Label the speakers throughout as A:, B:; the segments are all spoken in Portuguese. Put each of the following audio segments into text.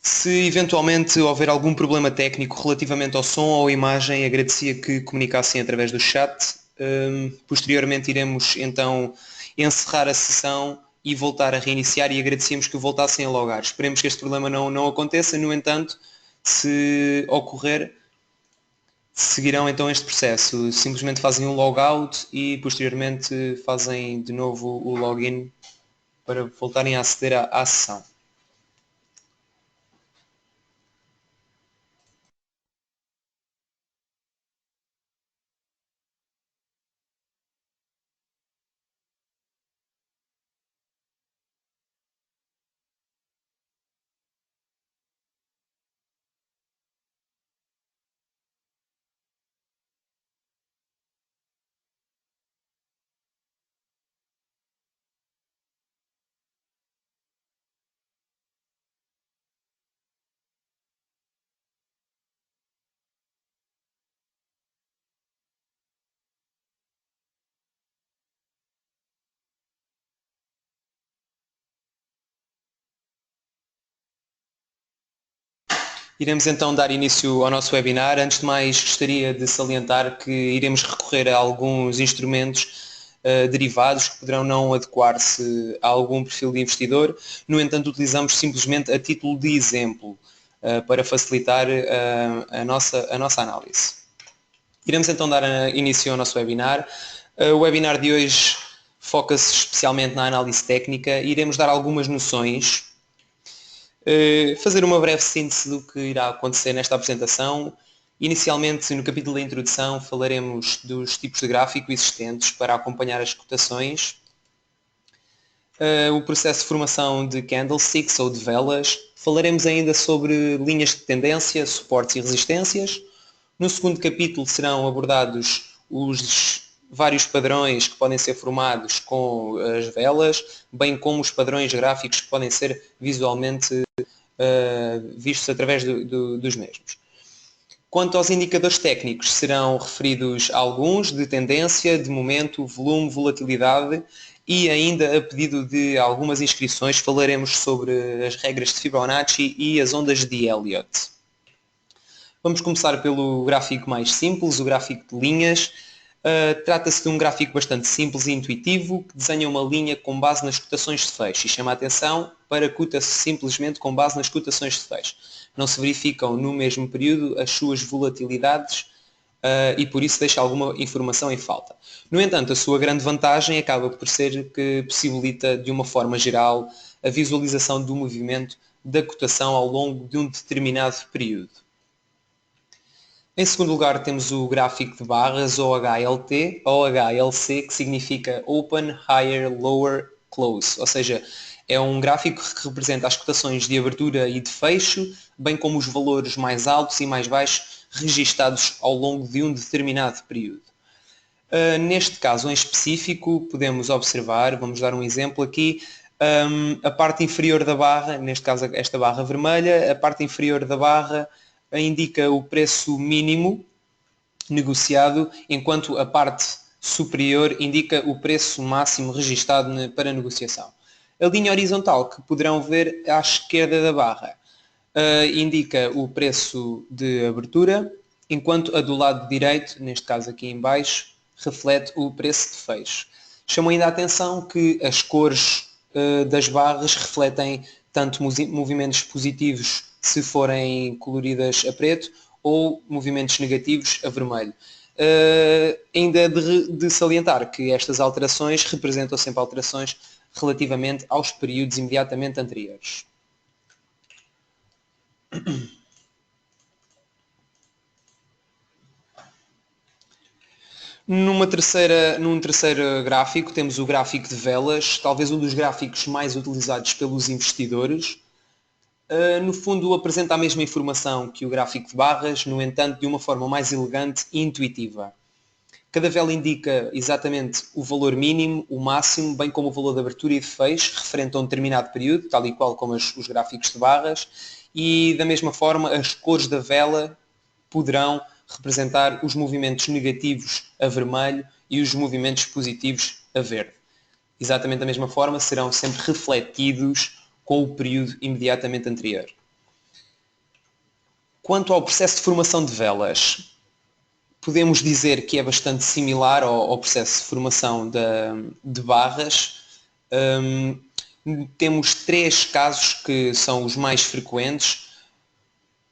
A: Se eventualmente houver algum problema técnico relativamente ao som ou à imagem, agradecia que comunicassem através do chat. Posteriormente iremos então encerrar a sessão e voltar a reiniciar e agradecemos que voltassem a logar. Esperemos que este problema não aconteça, no entanto, se ocorrer, seguirão então este processo. Simplesmente fazem um logout e posteriormente fazem de novo o login para voltarem a aceder à sessão. Iremos então dar início ao nosso webinar. Antes de mais, gostaria de salientar que iremos recorrer a alguns instrumentos derivados que poderão não adequar-se a algum perfil de investidor. No entanto, utilizamos simplesmente a título de exemplo para facilitar a nossa análise. Iremos então dar início ao nosso webinar. O webinar de hoje foca-se especialmente na análise técnica. Iremos dar algumas noções, fazer uma breve síntese do que irá acontecer nesta apresentação. Inicialmente, no capítulo da introdução, falaremos dos tipos de gráfico existentes para acompanhar as cotações, o processo de formação de candlesticks ou de velas. Falaremos ainda sobre linhas de tendência, suportes e resistências. No segundo capítulo serão abordados os vários padrões que podem ser formados com as velas, bem como os padrões gráficos que podem ser visualmente vistos através dos mesmos. Quanto aos indicadores técnicos, serão referidos alguns de tendência, de momento, volume, volatilidade e ainda a pedido de algumas inscrições falaremos sobre as regras de Fibonacci e as ondas de Elliott. Vamos começar pelo gráfico mais simples, o gráfico de linhas. Trata-se de um gráfico bastante simples e intuitivo que desenha uma linha com base nas cotações de fecho e chama a atenção para cotas simplesmente com base nas cotações de fecho. Não se verificam no mesmo período as suas volatilidades e por isso deixa alguma informação em falta. No entanto, a sua grande vantagem acaba por ser que possibilita de uma forma geral a visualização do movimento da cotação ao longo de um determinado período. Em segundo lugar temos o gráfico de barras OHLT ou HLC, que significa Open, Higher, Lower, Close, ou seja, é um gráfico que representa as cotações de abertura e de fecho, bem como os valores mais altos e mais baixos registados ao longo de um determinado período. Neste caso em específico podemos observar, vamos dar um exemplo aqui, a parte inferior da barra, neste caso esta barra vermelha, a parte inferior da barra indica o preço mínimo negociado, enquanto a parte superior indica o preço máximo registado para negociação. A linha horizontal que poderão ver à esquerda da barra indica o preço de abertura, enquanto a do lado direito, neste caso aqui em baixo, reflete o preço de fecho. Chamo ainda a atenção que as cores das barras refletem tanto movimentos positivos se forem coloridas a preto ou movimentos negativos a vermelho. Ainda de salientar que estas alterações representam sempre alterações relativamente aos períodos imediatamente anteriores. Num terceiro gráfico temos o gráfico de velas, talvez um dos gráficos mais utilizados pelos investidores. No fundo apresenta a mesma informação que o gráfico de barras, no entanto de uma forma mais elegante e intuitiva. Cada vela indica exatamente o valor mínimo, o máximo, bem como o valor de abertura e de fecho, referente a um determinado período, tal e qual como os gráficos de barras, e da mesma forma as cores da vela poderão representar os movimentos negativos a vermelho e os movimentos positivos a verde. Exatamente da mesma forma serão sempre refletidos com o período imediatamente anterior. Quanto ao processo de formação de velas, podemos dizer que é bastante similar ao processo de formação de barras. Temos 3 casos que são os mais frequentes.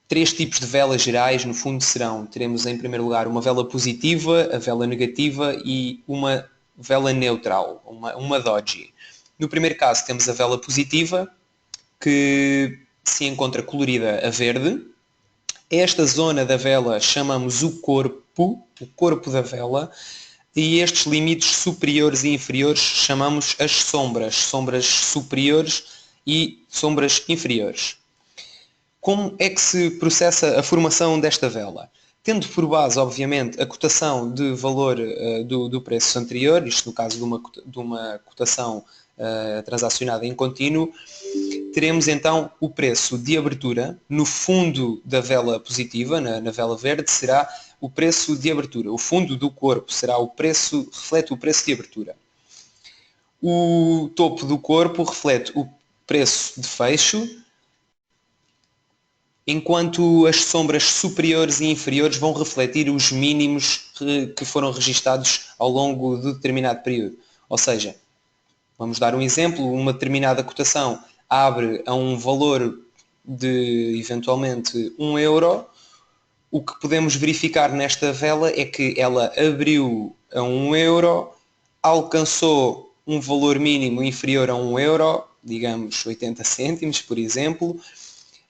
A: 3 tipos de velas gerais, no fundo, teremos em primeiro lugar uma vela positiva, a vela negativa e uma vela neutral, uma doji. No primeiro caso temos a vela positiva, que se encontra colorida a verde. Esta zona da vela chamamos o corpo da vela, e estes limites superiores e inferiores chamamos as sombras superiores e sombras inferiores. Como é que se processa a formação desta vela? Tendo por base, obviamente, a cotação de valor do preço anterior, isto no caso de uma cotação transacionada em contínuo, teremos então o preço de abertura no fundo da vela positiva, na vela verde, será o preço de abertura. O fundo do corpo será reflete o preço de abertura. O topo do corpo reflete o preço de fecho, enquanto as sombras superiores e inferiores vão refletir os mínimos que foram registados ao longo de determinado período. Ou seja, vamos dar um exemplo, uma determinada cotação abre a um valor de eventualmente 1 euro, o que podemos verificar nesta vela é que ela abriu a 1 euro, alcançou um valor mínimo inferior a 1 euro, digamos 80 cêntimos, por exemplo,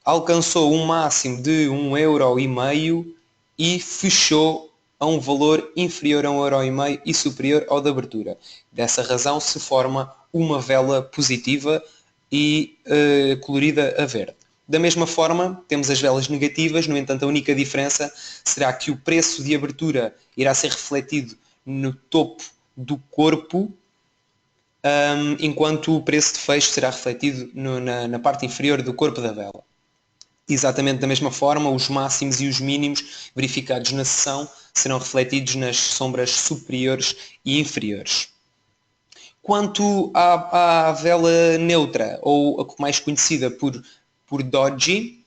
A: alcançou um máximo de 1,5 euro e fechou a um valor inferior a 1,5 euro e superior ao da abertura. Dessa razão se forma uma vela positiva e colorida a verde. Da mesma forma, temos as velas negativas, no entanto a única diferença será que o preço de abertura irá ser refletido no topo do corpo, enquanto o preço de fecho será refletido na parte inferior do corpo da vela. Exatamente da mesma forma, os máximos e os mínimos verificados na sessão serão refletidos nas sombras superiores e inferiores. Quanto à vela neutra, ou a mais conhecida por doji,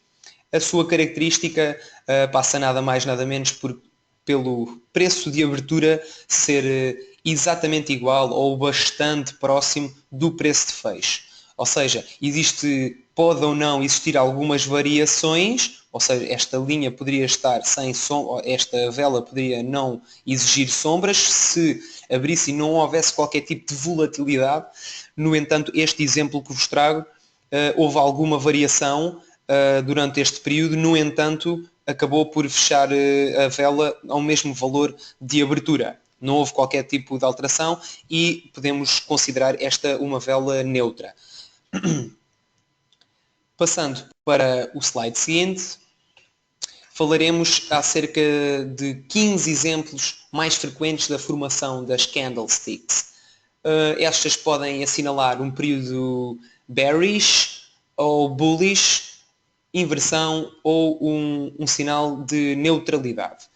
A: a sua característica passa nada mais nada menos pelo preço de abertura ser exatamente igual ou bastante próximo do preço de fecho. Ou seja, pode ou não existir algumas variações, ou seja, esta linha poderia estar sem sombra, esta vela poderia não exigir sombras se abrisse e não houvesse qualquer tipo de volatilidade. No entanto, este exemplo que vos trago, houve alguma variação durante este período, no entanto, acabou por fechar a vela ao mesmo valor de abertura. Não houve qualquer tipo de alteração e podemos considerar esta uma vela neutra. Passando para o slide seguinte, falaremos acerca de 15 exemplos mais frequentes da formação das candlesticks. Estas podem assinalar um período bearish ou bullish, inversão ou um sinal de neutralidade.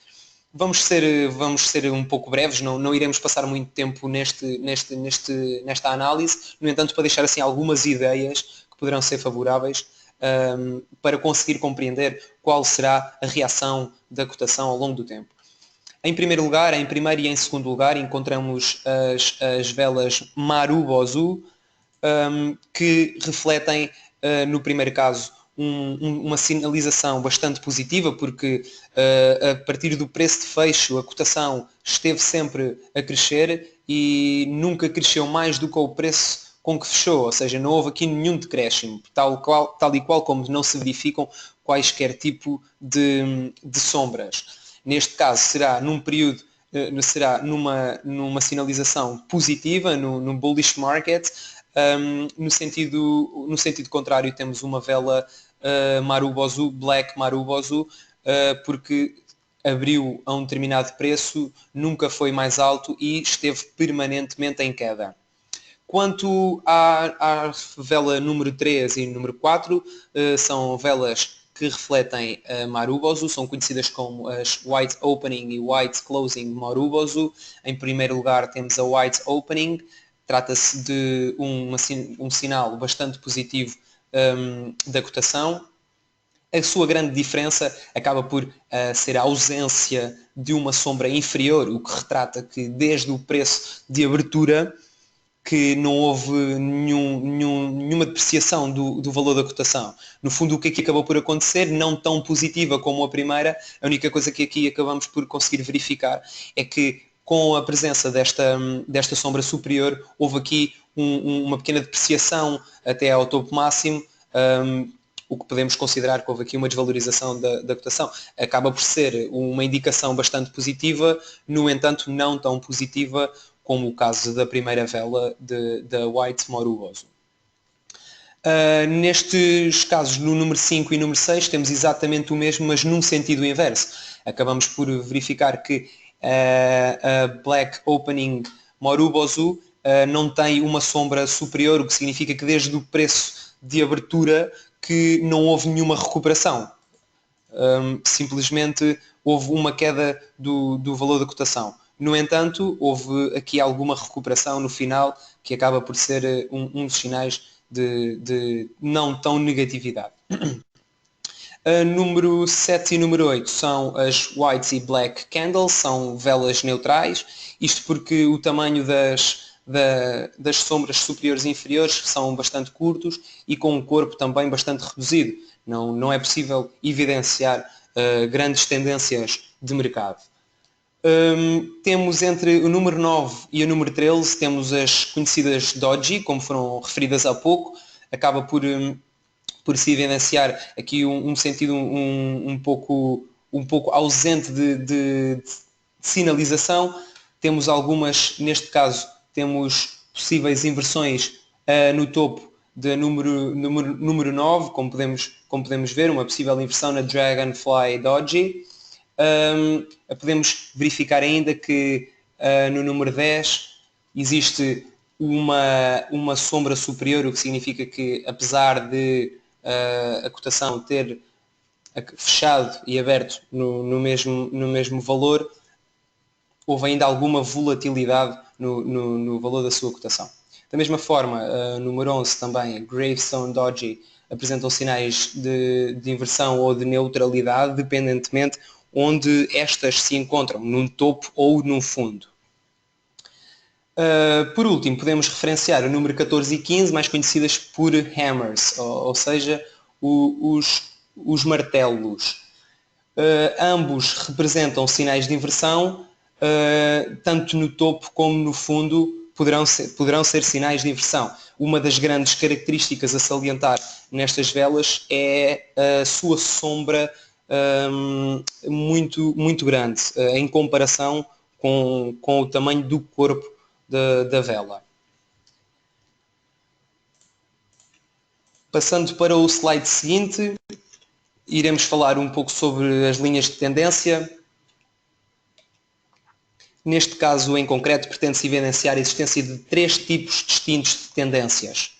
A: Vamos ser um pouco breves, não iremos passar muito tempo nesta análise, no entanto, para deixar assim algumas ideias que poderão ser favoráveis para conseguir compreender qual será a reação da cotação ao longo do tempo. Em primeiro e em segundo lugar, encontramos as velas Marubozu, que refletem, no primeiro caso, uma sinalização bastante positiva, porque a partir do preço de fecho a cotação esteve sempre a crescer e nunca cresceu mais do que o preço com que fechou, ou seja, não houve aqui nenhum decréscimo, tal e qual como não se verificam quaisquer tipo de sombras. Neste caso será num período, será numa sinalização positiva, num bullish market. No sentido contrário temos uma vela Marubozu, Black Marubozu, porque abriu a um determinado preço, nunca foi mais alto e esteve permanentemente em queda. Quanto à vela número 3 e número 4, são velas que refletem a Marubozu, são conhecidas como as White Opening e White Closing Marubozu. Em primeiro lugar temos a White Opening, trata-se de um sinal bastante positivo da cotação. A sua grande diferença acaba por ser a ausência de uma sombra inferior, o que retrata que desde o preço de abertura que não houve nenhuma depreciação do valor da cotação. No fundo, o que aqui acabou por acontecer, não tão positiva como a primeira, a única coisa que aqui acabamos por conseguir verificar é que com a presença desta sombra superior, houve aqui uma pequena depreciação até ao topo máximo, o que podemos considerar que houve aqui uma desvalorização da cotação. Acaba por ser uma indicação bastante positiva, no entanto não tão positiva como o caso da primeira vela da White Moruoso. Nestes casos, no número 5 e número 6, temos exatamente o mesmo, mas num sentido inverso. Acabamos por verificar que a Black Opening Morubozu não tem uma sombra superior, o que significa que desde o preço de abertura que não houve nenhuma recuperação. Simplesmente houve uma queda do valor da cotação. No entanto, houve aqui alguma recuperação no final, que acaba por ser um dos sinais de não tão negatividade. Número 7 e número 8 são as White e Black Candles, são velas neutrais, isto porque o tamanho das sombras superiores e inferiores são bastante curtos e com um corpo também bastante reduzido. Não é possível evidenciar grandes tendências de mercado. Temos entre o número 9 e o número 13, temos as conhecidas Doji, como foram referidas há pouco. Acaba por se evidenciar aqui um sentido um pouco ausente de sinalização. Temos algumas, neste caso, temos possíveis inversões no topo de número 9, como podemos ver, uma possível inversão na Dragonfly Doji. Podemos verificar ainda que no número 10 existe uma sombra superior, o que significa que, apesar de a cotação ter fechado e aberto no mesmo valor, houve ainda alguma volatilidade no valor da sua cotação. Da mesma forma, número 11 também, Gravestone Doji, apresentam sinais de inversão ou de neutralidade, dependentemente onde estas se encontram, num topo ou num fundo. Por último, podemos referenciar o número 14 e 15, mais conhecidas por hammers, ou seja, os martelos. Ambos representam sinais de inversão, tanto no topo como no fundo poderão ser sinais de inversão. Uma das grandes características a salientar nestas velas é a sua sombra muito grande, em comparação com o tamanho do corpo da vela. Passando para o slide seguinte, iremos falar um pouco sobre as linhas de tendência. Neste caso em concreto, pretende-se evidenciar a existência de 3 tipos distintos de tendências.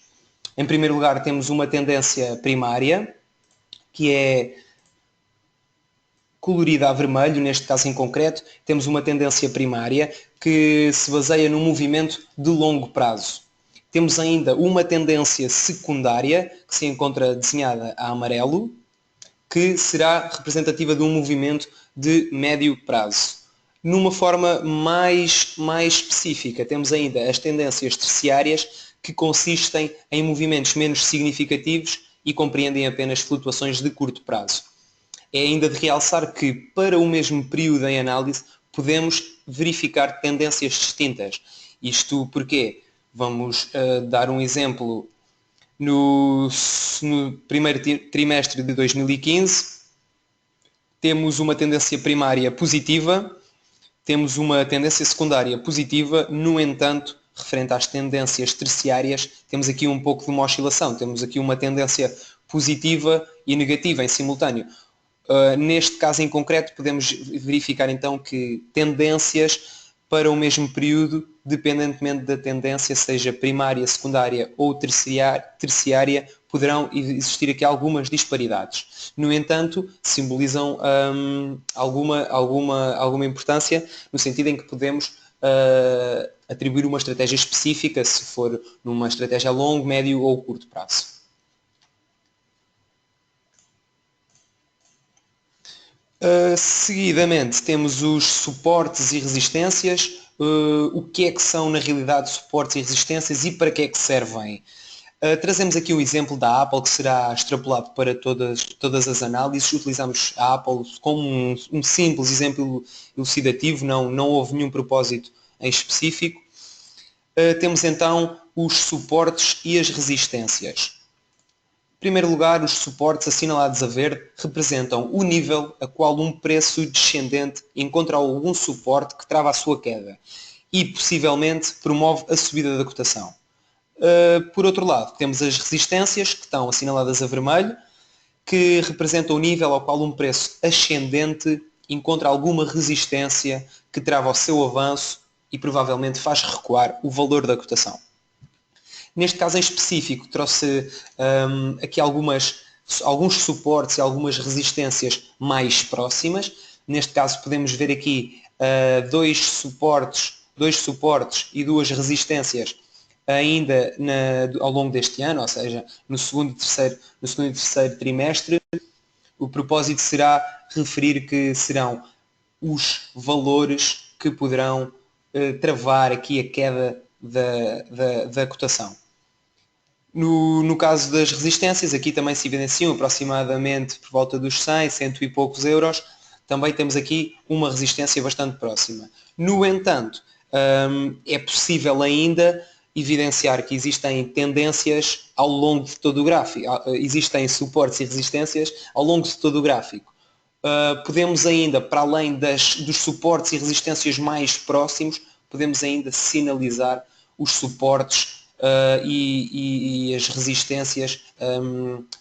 A: Em primeiro lugar, temos uma tendência primária, que é colorida a vermelho, neste caso em concreto, temos uma tendência primária que se baseia num movimento de longo prazo. Temos ainda uma tendência secundária, que se encontra desenhada a amarelo, que será representativa de um movimento de médio prazo. Numa forma mais específica, temos ainda as tendências terciárias, que consistem em movimentos menos significativos e compreendem apenas flutuações de curto prazo. É ainda de realçar que, para o mesmo período em análise, podemos verificar tendências distintas. Isto porque, vamos dar um exemplo, no primeiro trimestre de 2015, temos uma tendência primária positiva, temos uma tendência secundária positiva, no entanto, referente às tendências terciárias, temos aqui um pouco de uma oscilação, temos aqui uma tendência positiva e negativa em simultâneo. Neste caso em concreto, podemos verificar então que tendências para o mesmo período, dependentemente da tendência, seja primária, secundária ou terciária, poderão existir aqui algumas disparidades. No entanto, simbolizam alguma importância, no sentido em que podemos atribuir uma estratégia específica, se for numa estratégia a longo, médio ou curto prazo. Seguidamente temos os suportes e resistências. O que é que são na realidade suportes e resistências e para que é que servem? Trazemos aqui um exemplo da Apple que será extrapolado para todas as análises. Utilizamos a Apple como um simples exemplo elucidativo, não houve nenhum propósito em específico. Temos então os suportes e as resistências. Em primeiro lugar, os suportes assinalados a verde representam o nível a qual um preço descendente encontra algum suporte que trava a sua queda e, possivelmente, promove a subida da cotação. Por outro lado, temos as resistências, que estão assinaladas a vermelho, que representam o nível ao qual um preço ascendente encontra alguma resistência que trava o seu avanço e provavelmente faz recuar o valor da cotação. Neste caso em específico, trouxe aqui alguns suportes e algumas resistências mais próximas. Neste caso podemos ver aqui dois suportes e duas resistências ainda ao longo deste ano, ou seja, no segundo e terceiro trimestre. O propósito será referir que serão os valores que poderão travar aqui a queda da cotação. No caso das resistências, aqui também se evidenciam aproximadamente por volta dos 100, 100 e poucos euros. Também temos aqui uma resistência bastante próxima. No entanto, é possível ainda evidenciar que existem tendências ao longo de todo o gráfico. Existem suportes e resistências ao longo de todo o gráfico. Podemos ainda, para além dos suportes e resistências mais próximos, podemos ainda sinalizar os suportes e as resistências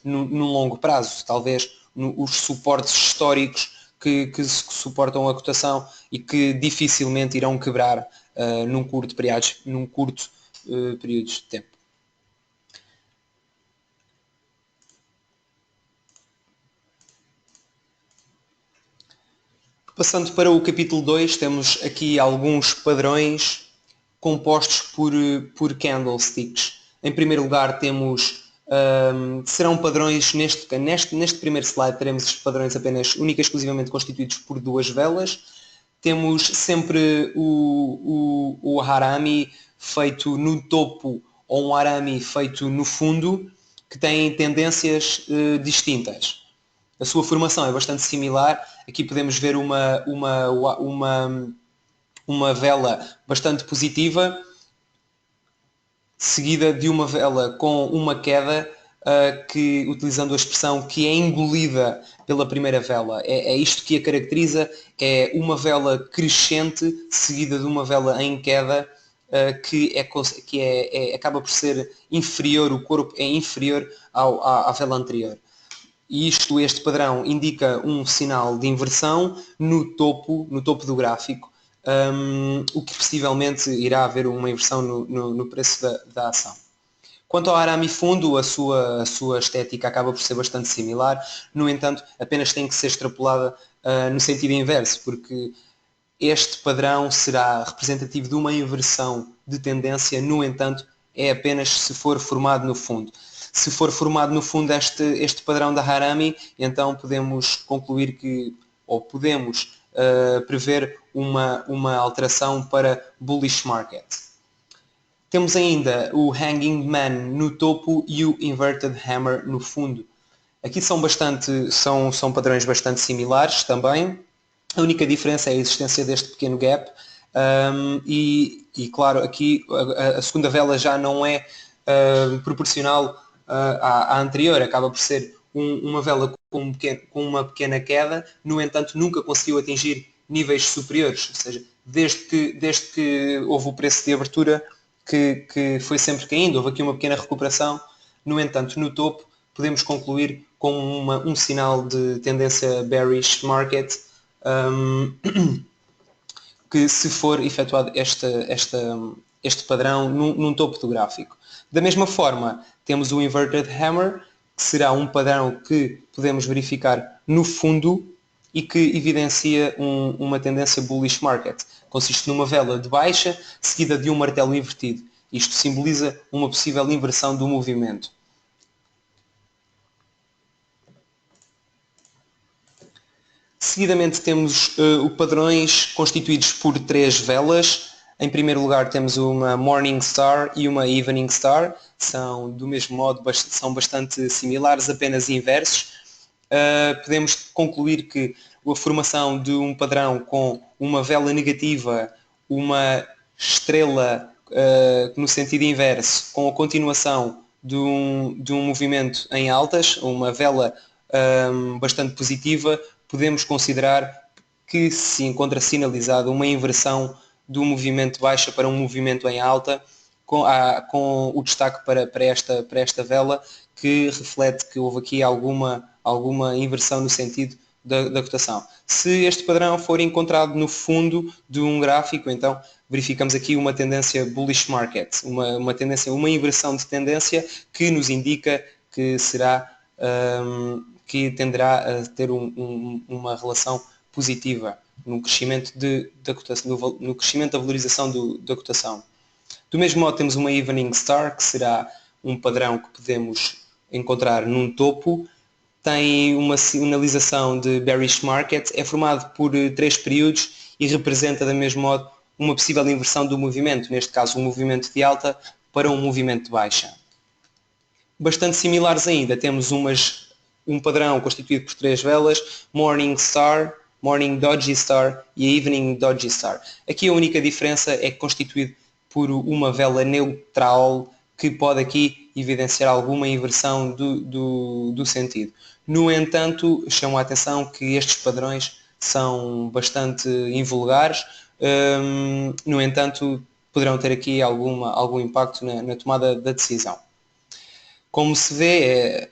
A: no longo prazo. Talvez os suportes históricos que suportam a cotação e que dificilmente irão quebrar num curto período de tempo. Passando para o capítulo 2, temos aqui alguns padrões compostos por candlesticks. Em primeiro lugar temos, serão padrões, neste primeiro slide teremos os padrões apenas, única e exclusivamente constituídos por duas velas. Temos sempre o harami feito no topo ou um harami feito no fundo, que tem tendências distintas. A sua formação é bastante similar. Aqui podemos ver uma vela bastante positiva, seguida de uma vela com uma queda que, utilizando a expressão, que é engolida pela primeira vela. É isto que a caracteriza, é uma vela crescente seguida de uma vela em queda que acaba por ser inferior, o corpo é inferior à vela anterior. E este padrão indica um sinal de inversão no topo do gráfico, o que possivelmente irá haver uma inversão no preço da ação. Quanto ao arame fundo, a sua estética acaba por ser bastante similar, no entanto, apenas tem que ser extrapolada no sentido inverso, porque este padrão será representativo de uma inversão de tendência, no entanto, é apenas se for formado no fundo. Se for formado no fundo este padrão da Harami, então podemos concluir que, ou podemos prever uma alteração para bullish market. Temos ainda o Hanging Man no topo e o Inverted Hammer no fundo. Aqui são padrões bastante similares também. A única diferença é a existência deste pequeno gap e claro, aqui a segunda vela já não é proporcional à anterior, acaba por ser uma vela com uma pequena queda, no entanto nunca conseguiu atingir níveis superiores, ou seja, desde que houve o preço de abertura que foi sempre caindo, houve aqui uma pequena recuperação, no entanto no topo podemos concluir com um sinal de tendência bearish market, que se for efetuado este padrão num topo do gráfico. Da mesma forma, temos o Inverted Hammer, que será um padrão que podemos verificar no fundo e que evidencia uma tendência bullish market. Consiste numa vela de baixa seguida de um martelo invertido. Isto simboliza uma possível inversão do movimento. Seguidamente temos padrões constituídos por 3 velas. Em primeiro lugar temos uma Morning Star e uma Evening Star. São do mesmo modo, são bastante similares, apenas inversos. Podemos concluir que a formação de um padrão com uma vela negativa, uma estrela no sentido inverso, com a continuação de um movimento em altas, uma vela bastante positiva, podemos considerar que se encontra sinalizada uma inversão do movimento de baixa para um movimento em alta, com o destaque para esta vela, que reflete que houve aqui alguma inversão no sentido da cotação. Se este padrão for encontrado no fundo de um gráfico, então verificamos aqui uma tendência bullish market, uma inversão de tendência que nos indica que que tenderá a ter uma relação positiva no crescimento da cotação, no crescimento da valorização da cotação. Do mesmo modo temos uma Evening Star, que será um padrão que podemos encontrar num topo, tem uma sinalização de bearish market, é formado por 3 períodos e representa da mesmo modo uma possível inversão do movimento, neste caso um movimento de alta para um movimento de baixa. Bastante similares ainda, temos um padrão constituído por 3 velas, Morning Star, Morning Doji Star e Evening Doji Star. Aqui a única diferença é constituído por uma vela neutral que pode aqui evidenciar alguma inversão do sentido. No entanto, chamo a atenção que estes padrões são bastante invulgares, no entanto, poderão ter aqui algum impacto na tomada da decisão. Como se vê,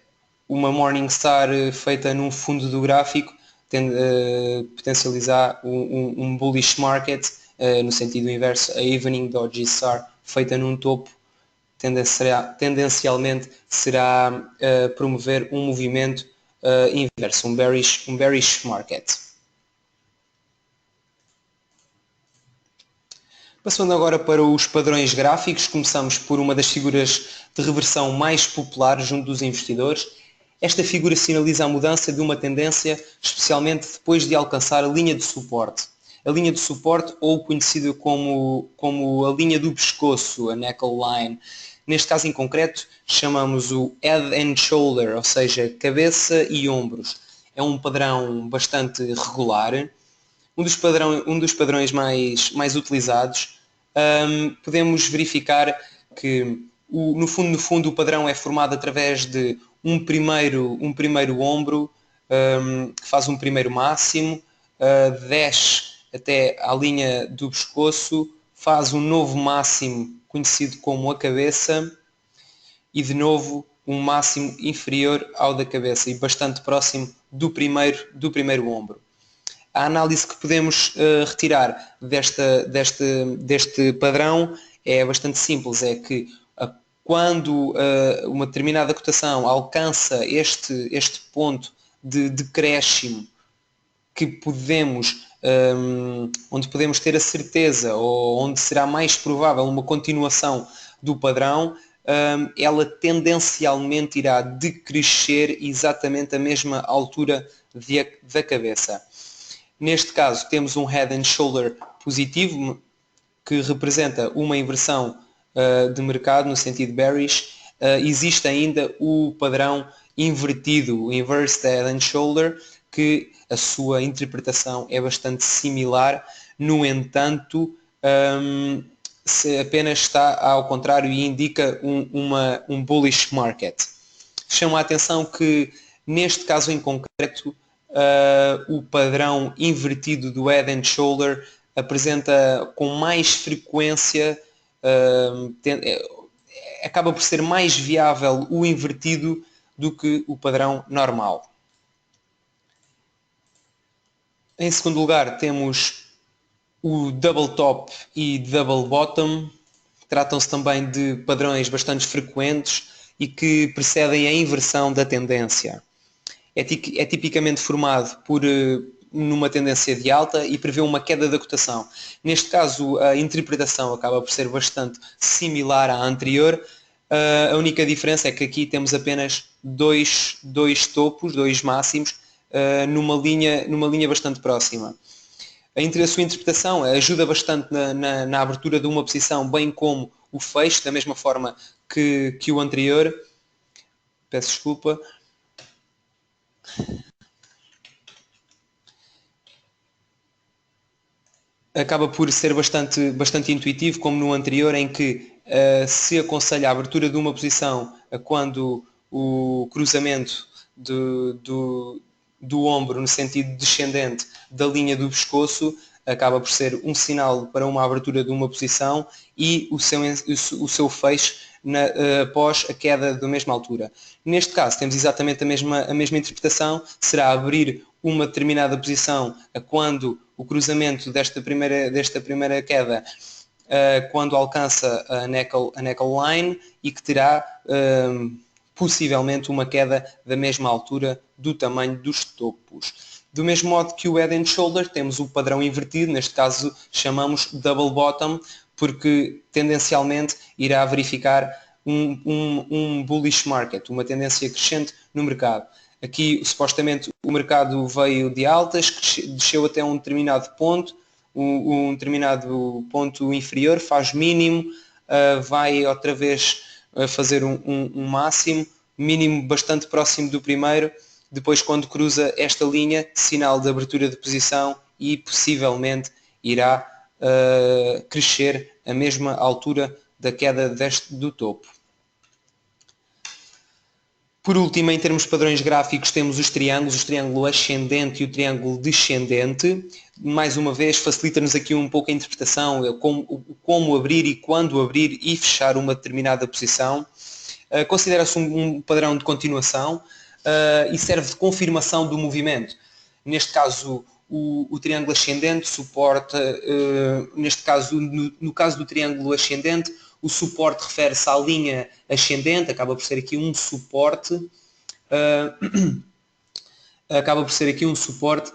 A: uma Morningstar feita num fundo do gráfico tende a potencializar um bullish market, no sentido inverso, a Evening Doji Star feita num topo tendencialmente será promover um movimento inverso, um bearish market. Passando agora para os padrões gráficos, começamos por uma das figuras de reversão mais populares junto dos investidores. Esta figura sinaliza a mudança de uma tendência, especialmente depois de alcançar a linha de suporte. A linha de suporte, ou conhecida como a linha do pescoço, a neckline. Neste caso em concreto, chamamos o Head and Shoulder, ou seja, cabeça e ombros. É um padrão bastante regular. Um dos padrões mais utilizados. Podemos verificar que no fundo o padrão é formado através de um primeiro ombro que faz um primeiro máximo, desce até à linha do pescoço, faz um novo máximo conhecido como a cabeça e de novo um máximo inferior ao da cabeça e bastante próximo do primeiro ombro. A análise que podemos retirar deste padrão é bastante simples, é que quando uma determinada cotação alcança este ponto de decréscimo que onde podemos ter a certeza ou onde será mais provável uma continuação do padrão, ela tendencialmente irá decrescer exatamente a mesma altura da cabeça. Neste caso temos um Head and Shoulder positivo, que representa uma inversão de mercado no sentido bearish. Existe ainda o padrão invertido, o Inverse Head and Shoulder, que a sua interpretação é bastante similar, no entanto, apenas está ao contrário e indica um bullish market. Chamo a atenção que, neste caso em concreto, o padrão invertido do Head and Shoulder apresenta com mais frequência, acaba por ser mais viável o invertido do que o padrão normal. Em segundo lugar temos o Double Top e Double Bottom. Tratam-se também de padrões bastante frequentes e que precedem a inversão da tendência. É tipicamente formado numa tendência de alta e prevê uma queda da cotação. Neste caso, a interpretação acaba por ser bastante similar à anterior. A única diferença é que aqui temos apenas dois topos, dois máximos, numa linha bastante próxima. A sua interpretação ajuda bastante na abertura de uma posição, bem como o fecho, da mesma forma que o anterior. Peço desculpa. Acaba por ser bastante intuitivo, como no anterior, em que se aconselha a abertura de uma posição quando o cruzamento do ombro no sentido descendente da linha do pescoço acaba por ser um sinal para uma abertura de uma posição e o seu fecho após a queda da mesma altura. Neste caso temos exatamente a mesma interpretação, será abrir uma determinada posição quando o cruzamento desta primeira queda quando alcança a neckline e que terá possivelmente uma queda da mesma altura do tamanho dos topos. Do mesmo modo que o Head and Shoulder, temos o padrão invertido, neste caso chamamos Double Bottom, porque tendencialmente irá verificar um bullish market, uma tendência crescente no mercado. Aqui, supostamente, o mercado veio de altas, desceu até um determinado ponto, um determinado ponto inferior, faz mínimo, vai outra vez fazer um máximo, mínimo bastante próximo do primeiro, depois quando cruza esta linha, sinal de abertura de posição e possivelmente irá crescer a mesma altura da queda do topo. Por último, em termos de padrões gráficos, temos os triângulos, o triângulo ascendente e o triângulo descendente. Mais uma vez, facilita-nos aqui um pouco a interpretação, como abrir e quando abrir e fechar uma determinada posição. Considera-se um padrão de continuação e serve de confirmação do movimento. Neste caso, o triângulo ascendente suporta, neste caso, no caso do triângulo ascendente, o suporte refere-se à linha ascendente, acaba por ser aqui um suporte,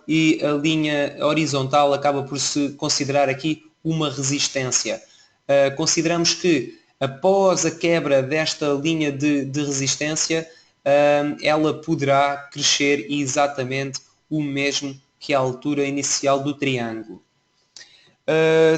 A: e a linha horizontal acaba por se considerar aqui uma resistência. Consideramos que após a quebra desta linha de resistência, ela poderá crescer exatamente o mesmo que a altura inicial do triângulo.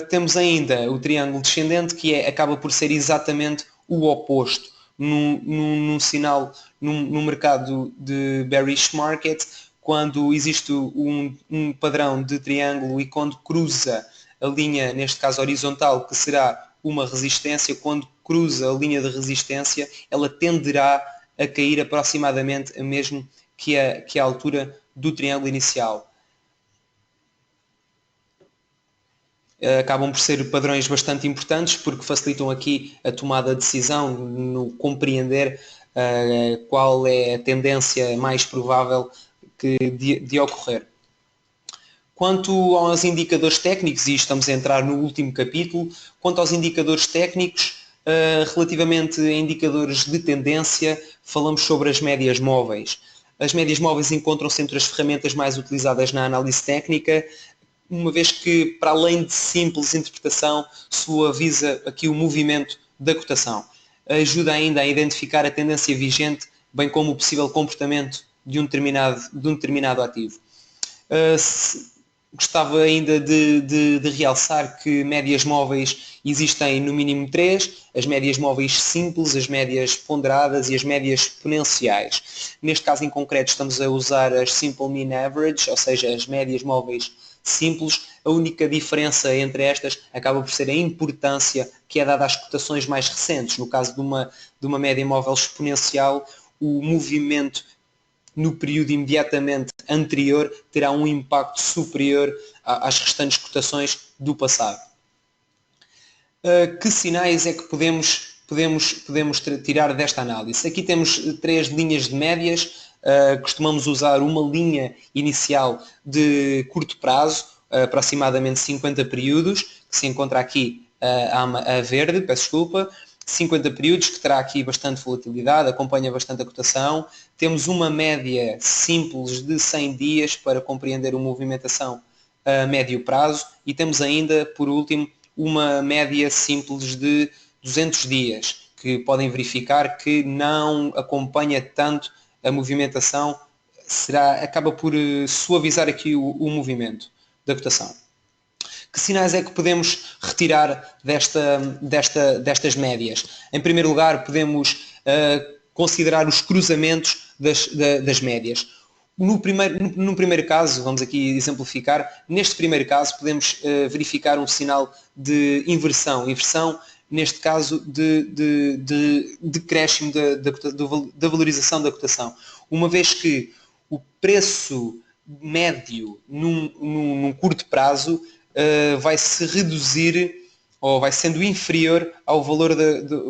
A: Temos ainda o triângulo descendente, que acaba por ser exatamente o oposto. Num sinal, no mercado de bearish market, quando existe um padrão de triângulo e quando cruza a linha, neste caso horizontal, que será uma resistência, quando cruza a linha de resistência, ela tenderá a cair aproximadamente a mesmo que a altura do triângulo inicial. Acabam por ser padrões bastante importantes porque facilitam aqui a tomada de decisão, no compreender qual é a tendência mais provável de ocorrer. Quanto aos indicadores técnicos, e estamos a entrar no último capítulo, quanto aos indicadores técnicos, relativamente a indicadores de tendência, falamos sobre as médias móveis. As médias móveis encontram-se entre as ferramentas mais utilizadas na análise técnica, uma vez que, para além de simples interpretação, suaviza aqui o movimento da cotação. Ajuda ainda a identificar a tendência vigente, bem como o possível comportamento de um determinado ativo. Gostava ainda de realçar que médias móveis existem no mínimo 3, as médias móveis simples, as médias ponderadas e as médias exponenciais. Neste caso em concreto estamos a usar as Simple Mean Average, ou seja, as médias móveis simples. A única diferença entre estas acaba por ser a importância que é dada às cotações mais recentes. No caso de uma média móvel exponencial, o movimento no período imediatamente anterior terá um impacto superior às restantes cotações do passado. Que sinais é que podemos tirar desta análise? Aqui temos 3 linhas de médias. Costumamos usar uma linha inicial de curto prazo, aproximadamente 50 períodos, que se encontra aqui a verde, peço desculpa, 50 períodos, que terá aqui bastante volatilidade, acompanha bastante a cotação. Temos uma média simples de 100 dias para compreender a movimentação a médio prazo e temos ainda, por último, uma média simples de 200 dias, que podem verificar que não acompanha tanto a movimentação acaba por suavizar aqui o movimento da cotação. Que sinais é que podemos retirar destas médias? Em primeiro lugar, podemos considerar os cruzamentos das médias. No primeiro caso, vamos aqui exemplificar, neste primeiro caso podemos verificar um sinal de inversão. Inversão, neste caso, de decréscimo da valorização da cotação. Uma vez que o preço médio num curto prazo vai se reduzir ou vai sendo inferior ao valor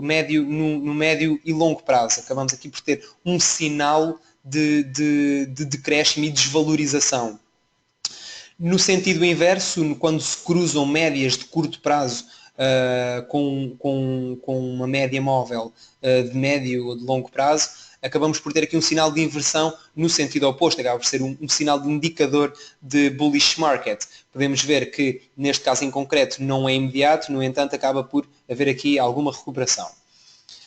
A: médio no médio e longo prazo. Acabamos aqui por ter um sinal de decréscimo e desvalorização. No sentido inverso, quando se cruzam médias de curto prazo com uma média móvel de médio ou de longo prazo, acabamos por ter aqui um sinal de inversão no sentido oposto, acaba por ser um sinal de indicador de bullish market. Podemos ver que, neste caso em concreto, não é imediato, no entanto, acaba por haver aqui alguma recuperação.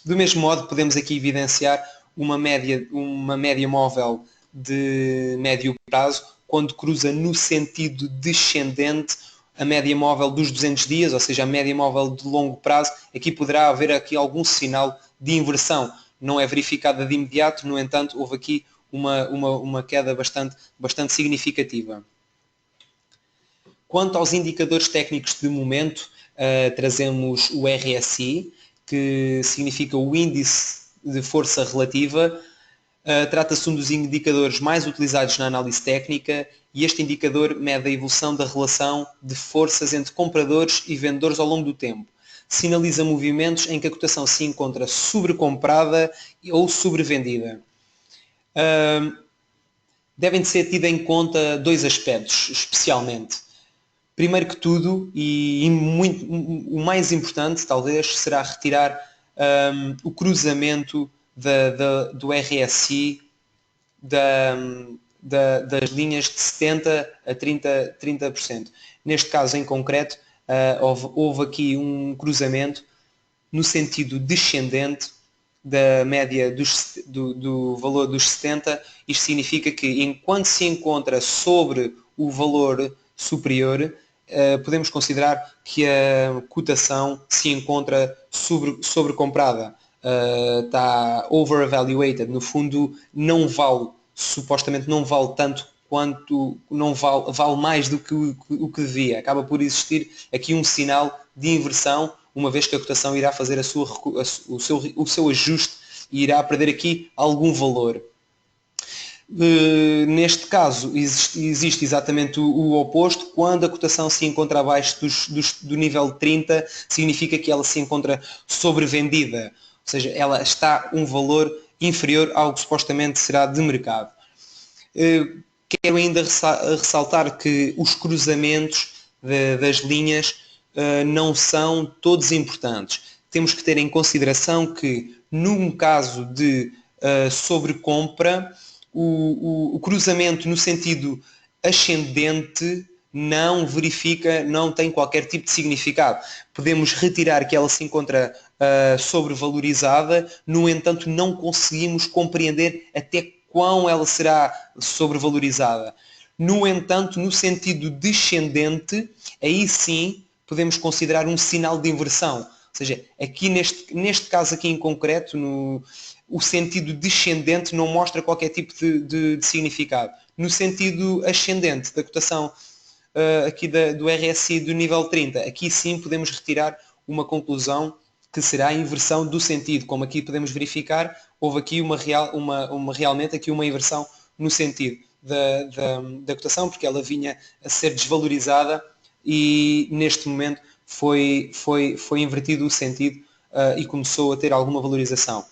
A: Do mesmo modo, podemos aqui evidenciar uma média móvel de médio prazo, quando cruza no sentido descendente a média móvel dos 200 dias, ou seja, a média móvel de longo prazo. Aqui poderá haver aqui algum sinal de inversão. Não é verificada de imediato, no entanto, houve aqui uma queda bastante significativa. Quanto aos indicadores técnicos de momento, trazemos o RSI, que significa o índice de força relativa. Trata-se de um dos indicadores mais utilizados na análise técnica e este indicador mede a evolução da relação de forças entre compradores e vendedores ao longo do tempo. Sinaliza movimentos em que a cotação se encontra sobrecomprada ou sobrevendida. Devem de ser tidos em conta dois aspectos, especialmente. Primeiro que tudo, o mais importante, talvez, será retirar o cruzamento do RSI das linhas de 70% a 30%. Neste caso, em concreto, houve aqui um cruzamento no sentido descendente da média do valor dos 70. Isto significa que, enquanto se encontra sobre o valor superior, podemos considerar que a cotação se encontra sobrecomprada. Está overvaluated, no fundo supostamente não vale tanto quanto, vale mais do que o que devia. Acaba por existir aqui um sinal de inversão, uma vez que a cotação irá fazer o seu ajuste e irá perder aqui algum valor. Neste caso existe exatamente o oposto. Quando a cotação se encontra abaixo do nível 30, significa que ela se encontra sobrevendida, ou seja, ela está um valor inferior ao que supostamente será de mercado. Quero ainda ressaltar que os cruzamentos das linhas não são todos importantes. Temos que ter em consideração que, num caso de sobrecompra, o cruzamento no sentido ascendente não tem qualquer tipo de significado. Podemos retirar que ela se encontra sobrevalorizada, no entanto não conseguimos compreender até quão ela será sobrevalorizada. No entanto, no sentido descendente, aí sim podemos considerar um sinal de inversão. Ou seja, aqui neste caso aqui em concreto, o sentido descendente não mostra qualquer tipo de significado. No sentido ascendente da cotação aqui do RSI do nível 30, aqui sim podemos retirar uma conclusão que será a inversão do sentido. Como aqui podemos verificar, houve aqui realmente aqui uma inversão no sentido da cotação, porque ela vinha a ser desvalorizada e neste momento foi invertido o sentido e começou a ter alguma valorização.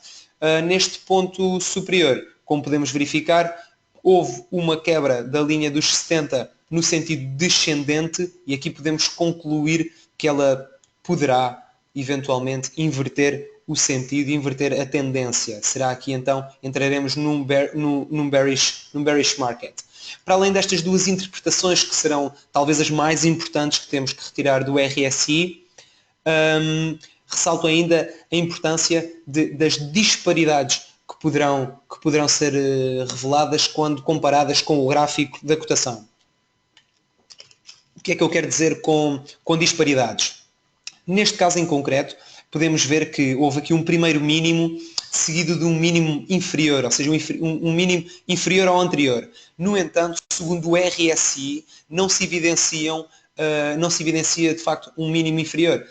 A: Neste ponto superior, como podemos verificar, houve uma quebra da linha dos 70 no sentido descendente e aqui podemos concluir que ela poderá eventualmente inverter o sentido, inverter a tendência. Será aqui então entraremos num bearish market. Para além destas duas interpretações que serão talvez as mais importantes que temos que retirar do RSI, ressalto ainda a importância das disparidades que que poderão ser reveladas quando comparadas com o gráfico da cotação. O que é que eu quero dizer com disparidades? Neste caso em concreto, podemos ver que houve aqui um primeiro mínimo seguido de um mínimo inferior, ou seja, um mínimo inferior ao anterior. No entanto, segundo o RSI, não se evidencia de facto um mínimo inferior.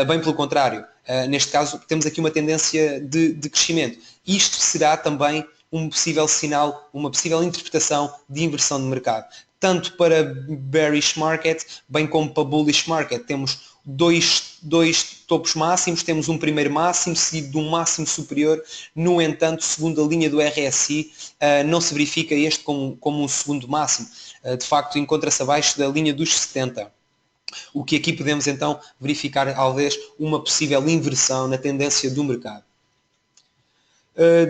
A: Bem pelo contrário, neste caso temos aqui uma tendência de crescimento. Isto será também um possível sinal, uma possível interpretação de inversão de mercado. Tanto para bearish market, bem como para bullish market. Temos dois topos máximos, temos um primeiro máximo seguido de um máximo superior. No entanto, segundo a linha do RSI, não se verifica este como um segundo máximo. De facto, encontra-se abaixo da linha dos 70. O que aqui podemos então verificar, talvez, uma possível inversão na tendência do mercado.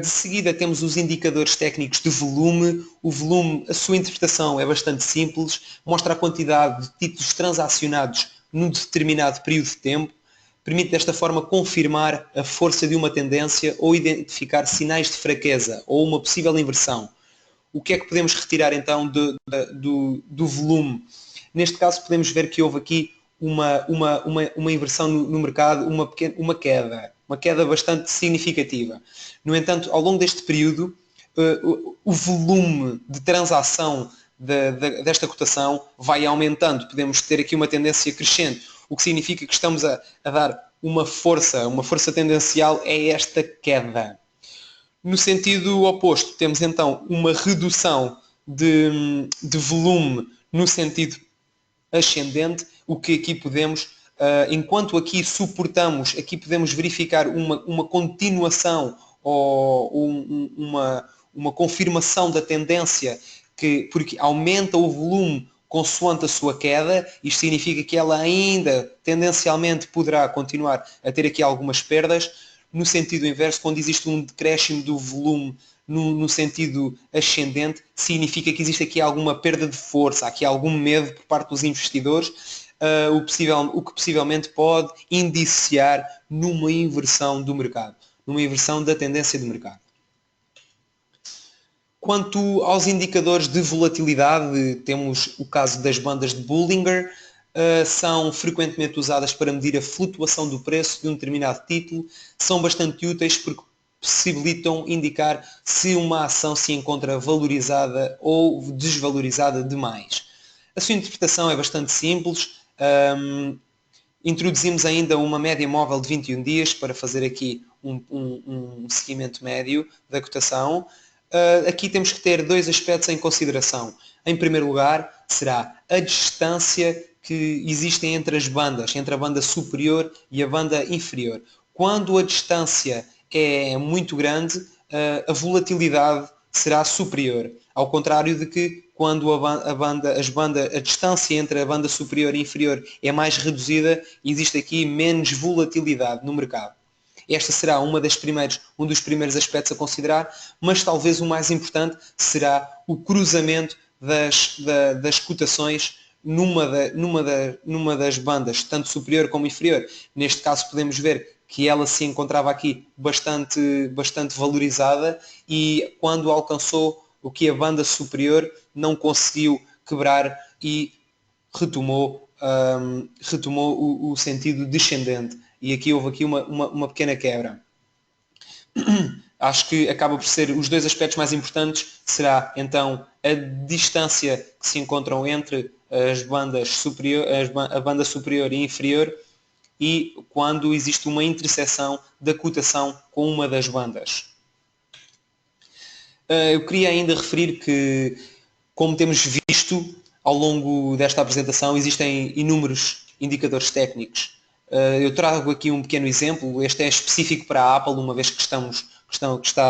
A: De seguida temos os indicadores técnicos de volume. O volume, a sua interpretação é bastante simples, mostra a quantidade de títulos transacionados num determinado período de tempo, permite desta forma confirmar a força de uma tendência ou identificar sinais de fraqueza ou uma possível inversão. O que é que podemos retirar então do volume? Neste caso podemos ver que houve aqui uma inversão no mercado, uma queda bastante significativa. No entanto, ao longo deste período, o volume de transação desta cotação vai aumentando. Podemos ter aqui uma tendência crescente, o que significa que estamos a dar uma força tendencial a esta queda. No sentido oposto, temos então uma redução de volume no sentido ascendente, o que aqui podemos, enquanto aqui suportamos, aqui podemos verificar uma continuação ou uma confirmação da tendência, porque aumenta o volume consoante a sua queda. Isto significa que ela ainda tendencialmente poderá continuar a ter aqui algumas perdas. No sentido inverso, quando existe um decréscimo do volume no sentido ascendente, significa que existe aqui alguma perda de força, aqui algum medo por parte dos investidores, o que possivelmente pode indiciar numa inversão do mercado, numa inversão da tendência do mercado. Quanto aos indicadores de volatilidade, temos o caso das bandas de Bollinger, são frequentemente usadas para medir a flutuação do preço de um determinado título, são bastante úteis porque possibilitam indicar se uma ação se encontra valorizada ou desvalorizada demais. A sua interpretação é bastante simples. Introduzimos ainda uma média móvel de 21 dias para fazer aqui um seguimento médio da cotação. Aqui temos que ter dois aspectos em consideração. Em primeiro lugar, será a distância que existe entre as bandas, entre a banda superior e a banda inferior. Quando a distância é muito grande, a volatilidade será superior. Ao contrário de que quando a distância entre a banda superior e inferior é mais reduzida, existe aqui menos volatilidade no mercado. Esta será um dos primeiros aspectos a considerar, mas talvez o mais importante será o cruzamento das cotações numa das bandas, tanto superior como inferior. Neste caso podemos ver que ela se encontrava aqui bastante valorizada e quando alcançou o que a banda superior não conseguiu quebrar e retomou o sentido descendente. E aqui houve aqui uma pequena quebra. Acho que acaba por ser os dois aspectos mais importantes, será então a distância que se encontram entre as bandas a banda superior e inferior e quando existe uma interseção da cotação com uma das bandas. Eu queria ainda referir que, como temos visto ao longo desta apresentação, existem inúmeros indicadores técnicos. Eu trago aqui um pequeno exemplo. Este é específico para a Apple, uma vez que está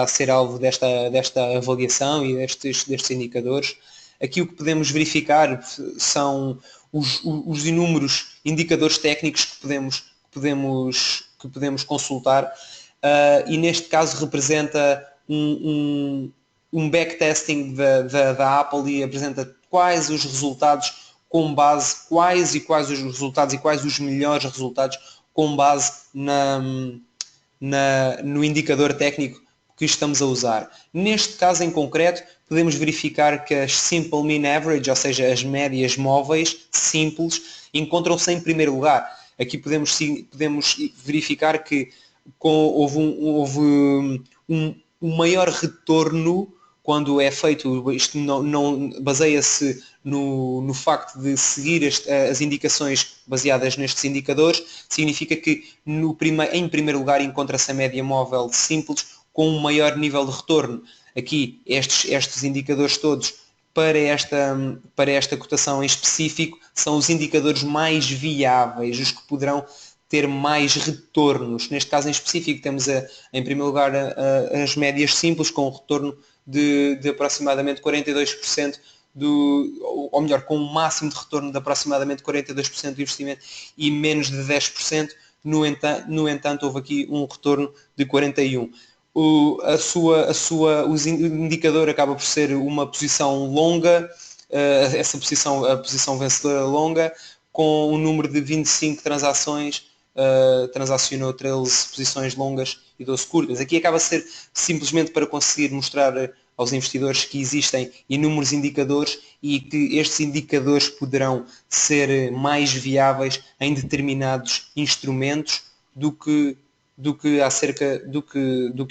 A: a ser alvo desta avaliação e destes indicadores. Aqui o que podemos verificar são os inúmeros indicadores técnicos que podemos consultar, e neste caso representa um backtesting da Apple e apresenta quais os resultados com base, quais os resultados e quais os melhores resultados com base no indicador técnico que estamos a usar. Neste caso em concreto, podemos verificar que as Simple Mean Average, ou seja, as médias móveis simples, encontram-se em primeiro lugar. Aqui podemos verificar que houve um maior retorno quando é feito, isto não baseia-se no facto de seguir as indicações baseadas nestes indicadores, significa que em primeiro lugar encontra-se a média móvel simples com um maior nível de retorno. Aqui estes indicadores todos para esta cotação em específico são os indicadores mais viáveis, os que poderão ter mais retornos. Neste caso em específico temos em primeiro lugar as médias simples com um retorno de aproximadamente 42%, ou melhor, com um máximo de retorno de aproximadamente 42% do investimento e menos de 10%. No entanto, houve aqui um retorno de 41%. O indicador acaba por ser uma posição longa, a posição vencedora longa, com um número de 25 transações, transacionou 13 posições longas e 12 curtas. Aqui acaba a ser simplesmente para conseguir mostrar aos investidores que existem inúmeros indicadores e que estes indicadores poderão ser mais viáveis em determinados instrumentos do que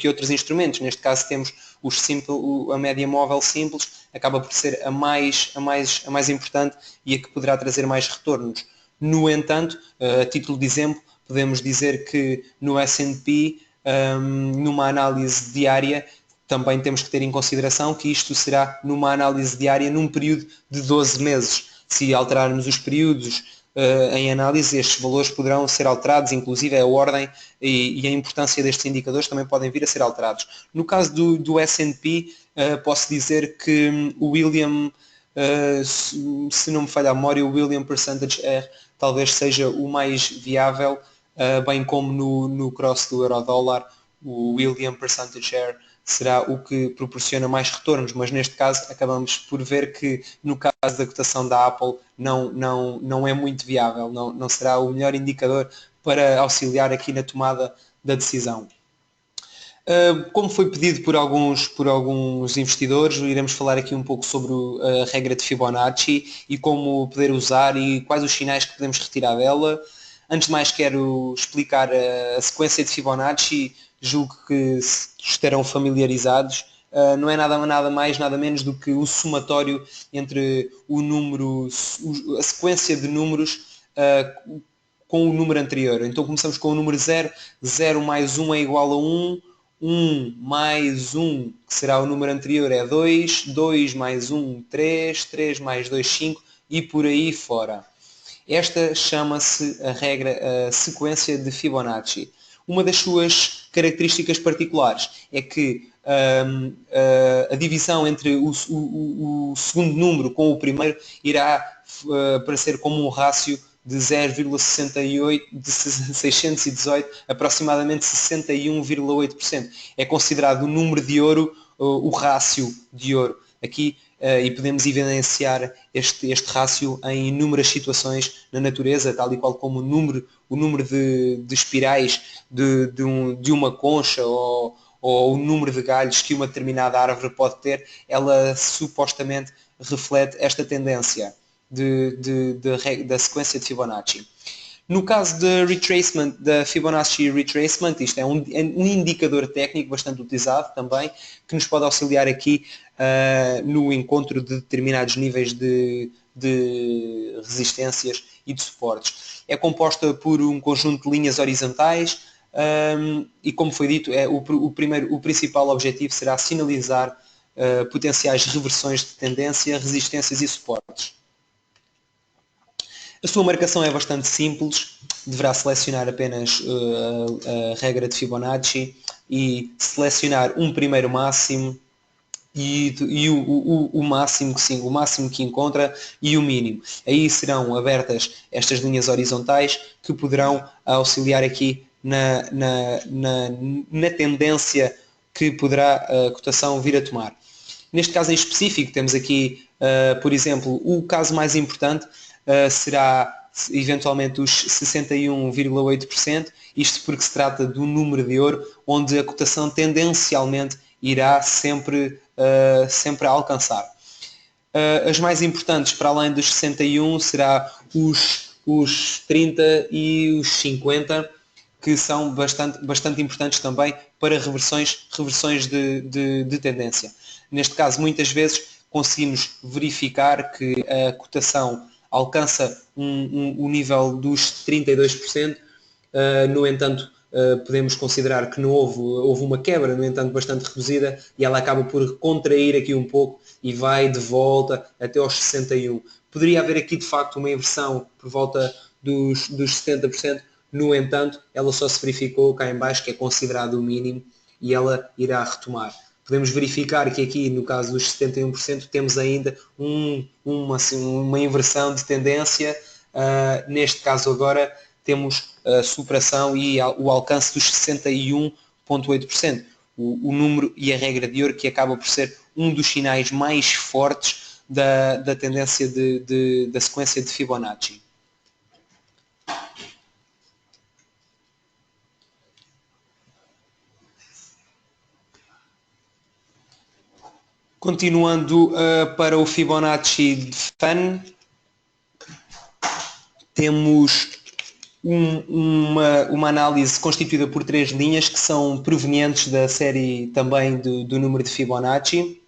A: outros instrumentos. Neste caso temos a média móvel simples, acaba por ser a mais importante e a que poderá trazer mais retornos. No entanto, a título de exemplo, podemos dizer que no S&P, numa análise diária, também temos que ter em consideração que isto será numa análise diária num período de 12 meses. Se alterarmos os períodos em análise, estes valores poderão ser alterados, inclusive a ordem e a importância destes indicadores também podem vir a ser alterados. No caso do S&P, posso dizer que o William, se não me falha a memória, o William Percentage R talvez seja o mais viável, bem como no cross do euro-dólar, o William Percentage R será o que proporciona mais retornos, mas neste caso acabamos por ver que no caso da cotação da Apple não é muito viável, não será o melhor indicador para auxiliar aqui na tomada da decisão. Como foi pedido por alguns investidores, iremos falar aqui um pouco sobre a regra de Fibonacci e como poder usar e quais os sinais que podemos retirar dela. Antes de mais quero explicar a sequência de Fibonacci, julgo que estarão familiarizados. Não é nada mais, nada menos do que o somatório entre a sequência de números com o número anterior. Então começamos com o número 0, 0 mais 1 é igual a 1, 1 mais 1, que será o número anterior, é 2, 2 mais 1, 3, 3 mais 2, 5 e por aí fora. Esta chama-se a sequência de Fibonacci. Uma das suas características particulares é que a divisão entre o segundo número com o primeiro irá aparecer como um rácio de 0,68, de 618, aproximadamente 61,8%. É considerado o número de ouro, o rácio de ouro. Aqui, e podemos evidenciar este rácio em inúmeras situações na natureza, tal e qual como o número de espirais de uma concha ou o número de galhos que uma determinada árvore pode ter, ela supostamente reflete esta tendência da sequência de Fibonacci. No caso da Fibonacci Retracement, isto é um indicador técnico bastante utilizado também, que nos pode auxiliar aqui no encontro de determinados níveis de resistências e de suportes. É composta por um conjunto de linhas horizontais e, como foi dito, o principal objetivo será sinalizar potenciais reversões de tendência, resistências e suportes. A sua marcação é bastante simples, deverá selecionar apenas a regra de Fibonacci e selecionar um primeiro máximo e o máximo que encontra e o mínimo. Aí serão abertas estas linhas horizontais que poderão auxiliar aqui na tendência que poderá a cotação vir a tomar. Neste caso em específico temos aqui, por exemplo, o caso mais importante será eventualmente os 61,8%, isto porque se trata do número de ouro, onde a cotação tendencialmente irá sempre a alcançar. As mais importantes, para além dos 61, será os 30 e os 50, que são bastante importantes também para reversões de tendência. Neste caso, muitas vezes conseguimos verificar que a cotação alcança o nível dos 32%, no entanto, podemos considerar que não houve uma quebra, no entanto, bastante reduzida, e ela acaba por contrair aqui um pouco e vai de volta até aos 61%. Poderia haver aqui, de facto, uma inversão por volta dos 70%, no entanto, ela só se verificou cá em baixo, que é considerado o mínimo, e ela irá retomar. Podemos verificar que aqui, no caso dos 71%, temos ainda uma inversão de tendência. Neste caso agora, temos a superação e o alcance dos 61,8%. O número e a regra de ouro, que acaba por ser um dos sinais mais fortes da tendência da sequência de Fibonacci. Continuando para o Fibonacci de Fan, temos uma análise constituída por 3 linhas que são provenientes da série também do número de Fibonacci.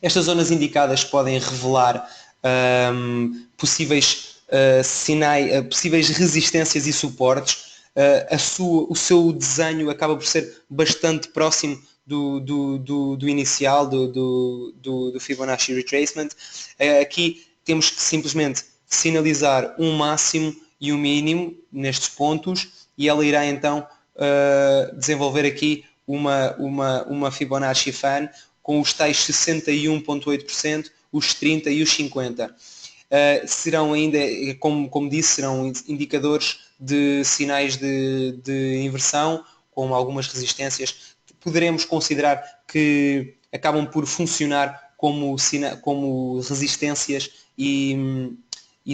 A: Estas zonas indicadas podem revelar possíveis possíveis resistências e suportes. O seu desenho acaba por ser bastante próximo do inicial, do Fibonacci Retracement. Aqui temos que simplesmente sinalizar um máximo e um mínimo nestes pontos, e ela irá então desenvolver aqui uma Fibonacci Fan com os tais 61,8%, os 30% e os 50%. Serão ainda, como disse, serão indicadores de sinais de inversão, com algumas resistências. Poderemos considerar que acabam por funcionar como resistências e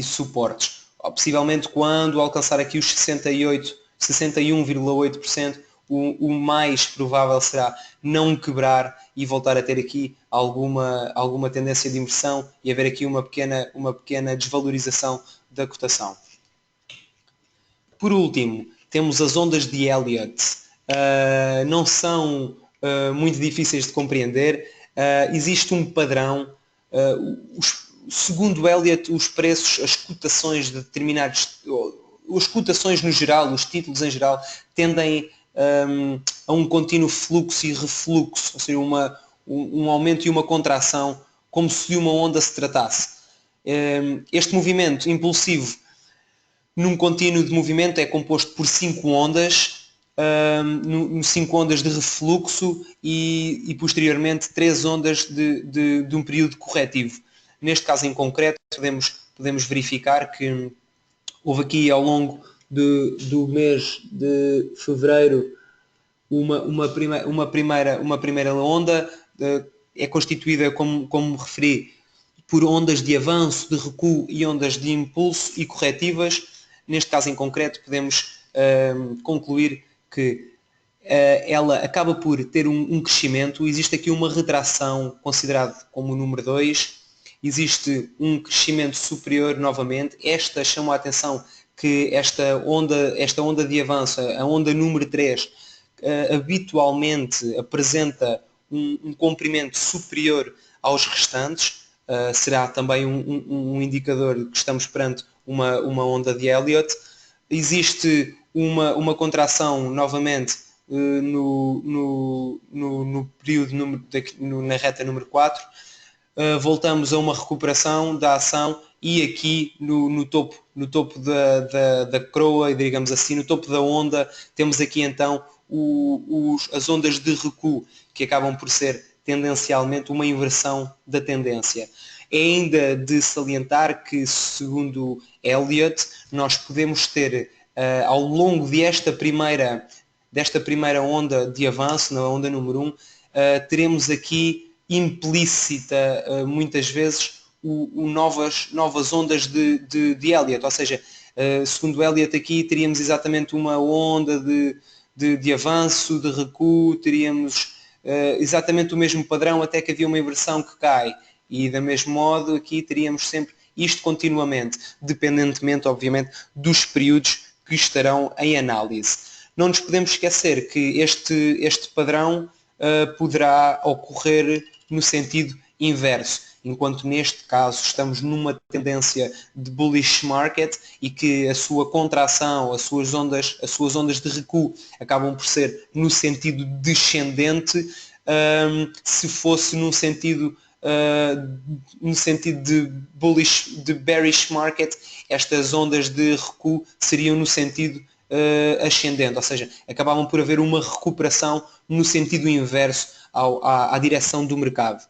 A: suportes. Possivelmente quando alcançar aqui os 61,8%, o mais provável será não quebrar e voltar a ter aqui alguma tendência de inversão e haver aqui uma pequena desvalorização da cotação. Por último, temos as ondas de Elliott. Não são muito difíceis de compreender. Existe um padrão. Segundo Elliott, os preços, as cotações de determinados, as cotações no geral, os títulos em geral, tendem a um contínuo fluxo e refluxo, ou seja, um aumento e uma contração, como se de uma onda se tratasse. Este movimento impulsivo num contínuo de movimento é composto por 5 ondas, 5 ondas de refluxo e posteriormente 3 ondas de um período corretivo. Neste caso em concreto, podemos verificar que houve aqui ao longo do mês de fevereiro uma primeira onda, é constituída, como referi, por ondas de avanço, de recuo e ondas de impulso e corretivas. Neste caso em concreto, podemos concluir que ela acaba por ter um crescimento. Existe aqui uma retração considerada como o número 2. Existe um crescimento superior novamente. Esta chama a atenção que esta onda de avanço, a onda número 3, habitualmente apresenta um comprimento superior aos restantes. Será também um indicador de que estamos perante uma onda de Elliott. Existe uma contração novamente no período na reta número 4. Voltamos a uma recuperação da ação e aqui no topo da coroa, digamos assim, no topo da onda, temos aqui então as ondas de recuo, que acabam por ser tendencialmente uma inversão da tendência. É ainda de salientar que, segundo Elliott, nós podemos ter ao longo desta primeira onda de avanço, na onda número 1, teremos aqui implícita muitas vezes novas ondas de Elliott, ou seja, Segundo Elliott aqui teríamos exatamente uma onda de avanço, de recuo, teríamos exatamente o mesmo padrão até que havia uma inversão que cai. E da mesmo modo aqui teríamos sempre isto continuamente, dependentemente obviamente dos períodos que estarão em análise. Não nos podemos esquecer que este padrão poderá ocorrer no sentido inverso, enquanto neste caso estamos numa tendência de bullish market e que a sua contração, as suas ondas de recuo acabam por ser no sentido descendente. Se fosse no sentido de bullish, de bearish market, estas ondas de recuo seriam no sentido ascendente, ou seja, acabavam por haver uma recuperação no sentido inverso à direção do mercado.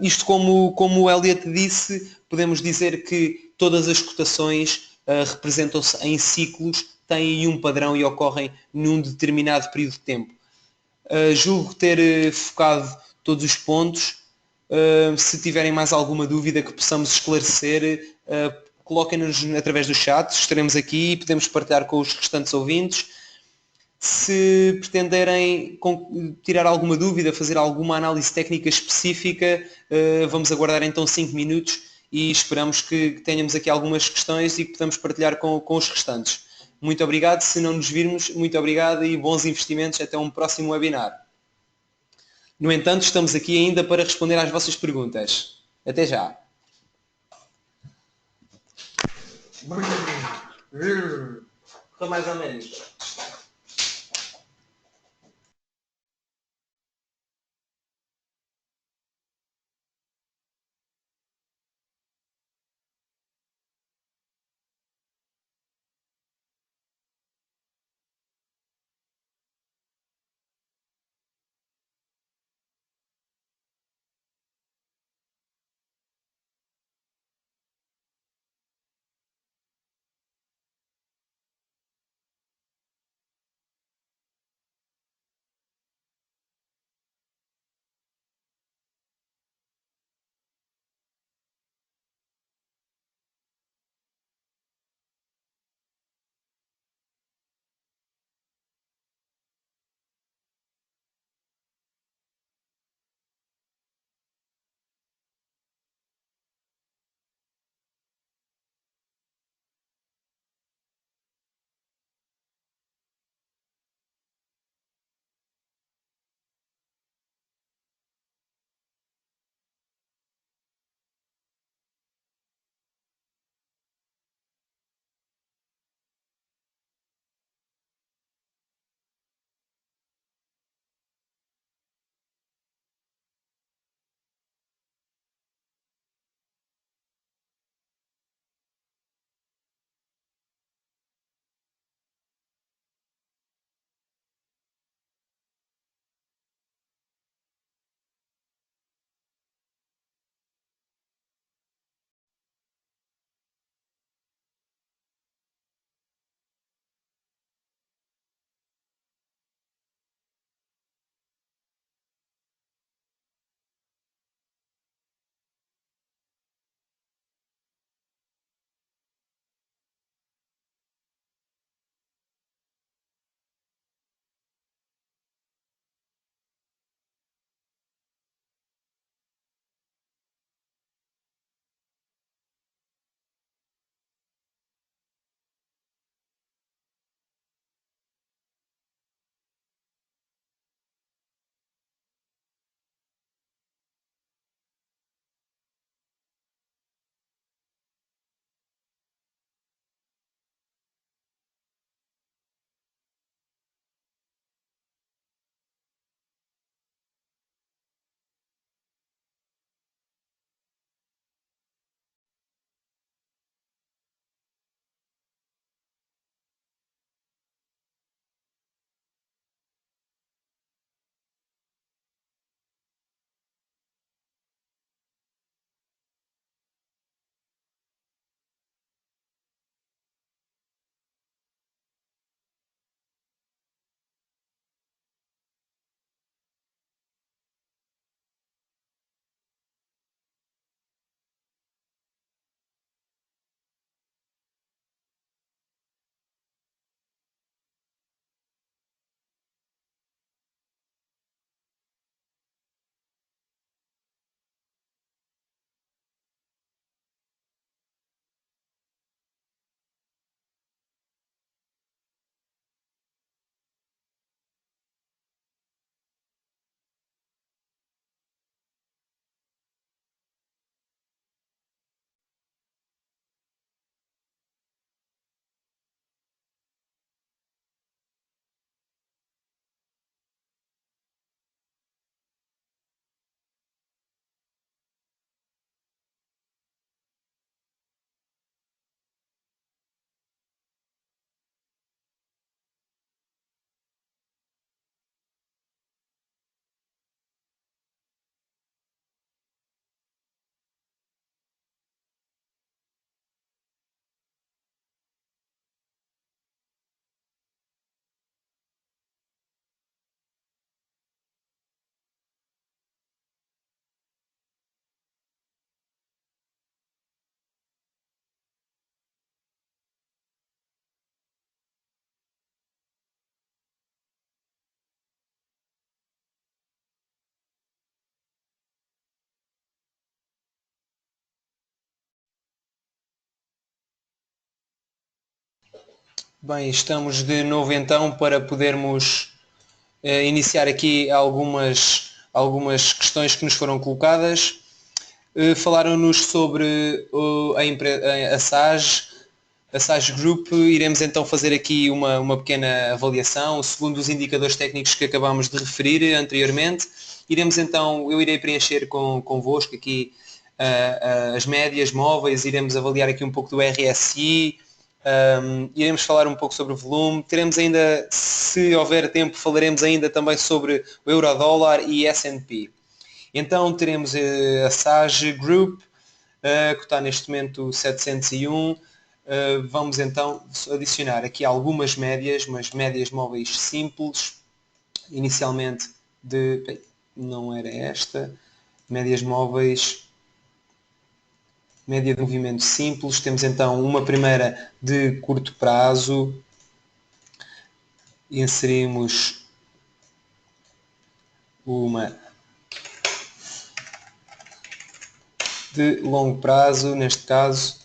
A: Isto como o Elliott disse, podemos dizer que todas as cotações representam-se em ciclos, têm um padrão e ocorrem num determinado período de tempo. Julgo ter focado todos os pontos. Se tiverem mais alguma dúvida que possamos esclarecer, coloquem-nos através do chat, estaremos aqui e podemos partilhar com os restantes ouvintes. Se pretenderem tirar alguma dúvida, fazer alguma análise técnica específica, vamos aguardar então 5 minutos e esperamos que tenhamos aqui algumas questões e que podamos partilhar com os restantes. Muito obrigado, se não nos virmos, muito obrigado e bons investimentos, até um próximo webinar. No entanto, estamos aqui ainda para responder às vossas perguntas. Até já. Foi mais ou menos. Bem, estamos de novo então para podermos iniciar aqui algumas questões que nos foram colocadas. Falaram-nos sobre a SAGE Group. Iremos então fazer aqui uma pequena avaliação segundo os indicadores técnicos que acabámos de referir anteriormente. Eu irei preencher convosco aqui as médias móveis, iremos avaliar aqui um pouco do RSI, iremos falar um pouco sobre o volume, teremos ainda, se houver tempo, falaremos ainda também sobre o euro-dólar e S&P. Então teremos a SAGE Group, que está neste momento 701. Vamos então adicionar aqui algumas médias, mas médias móveis simples, inicialmente não era esta, médias móveis, média de movimento simples. Temos então uma primeira de curto prazo, inserimos uma de longo prazo, neste caso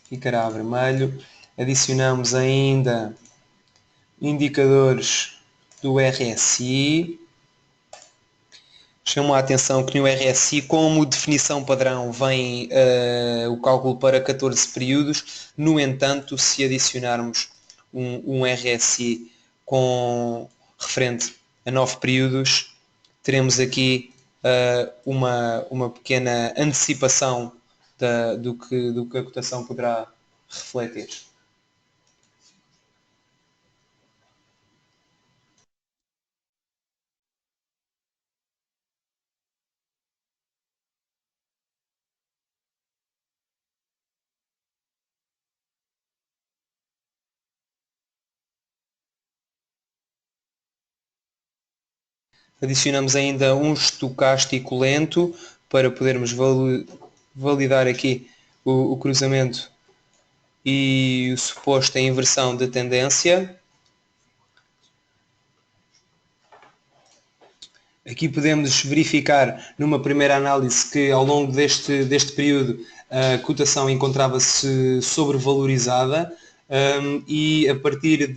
A: ficará a vermelho. Adicionamos ainda indicadores do RSI. Chamou a atenção que no RSI, como definição padrão, vem o cálculo para 14 períodos. No entanto, se adicionarmos um RSI referente a 9 períodos, teremos aqui uma pequena antecipação do que a cotação poderá refletir. Adicionamos ainda um estocástico lento para podermos validar aqui o cruzamento e o suposto em inversão de tendência. Aqui podemos verificar numa primeira análise que ao longo deste período a cotação encontrava-se sobrevalorizada, e a partir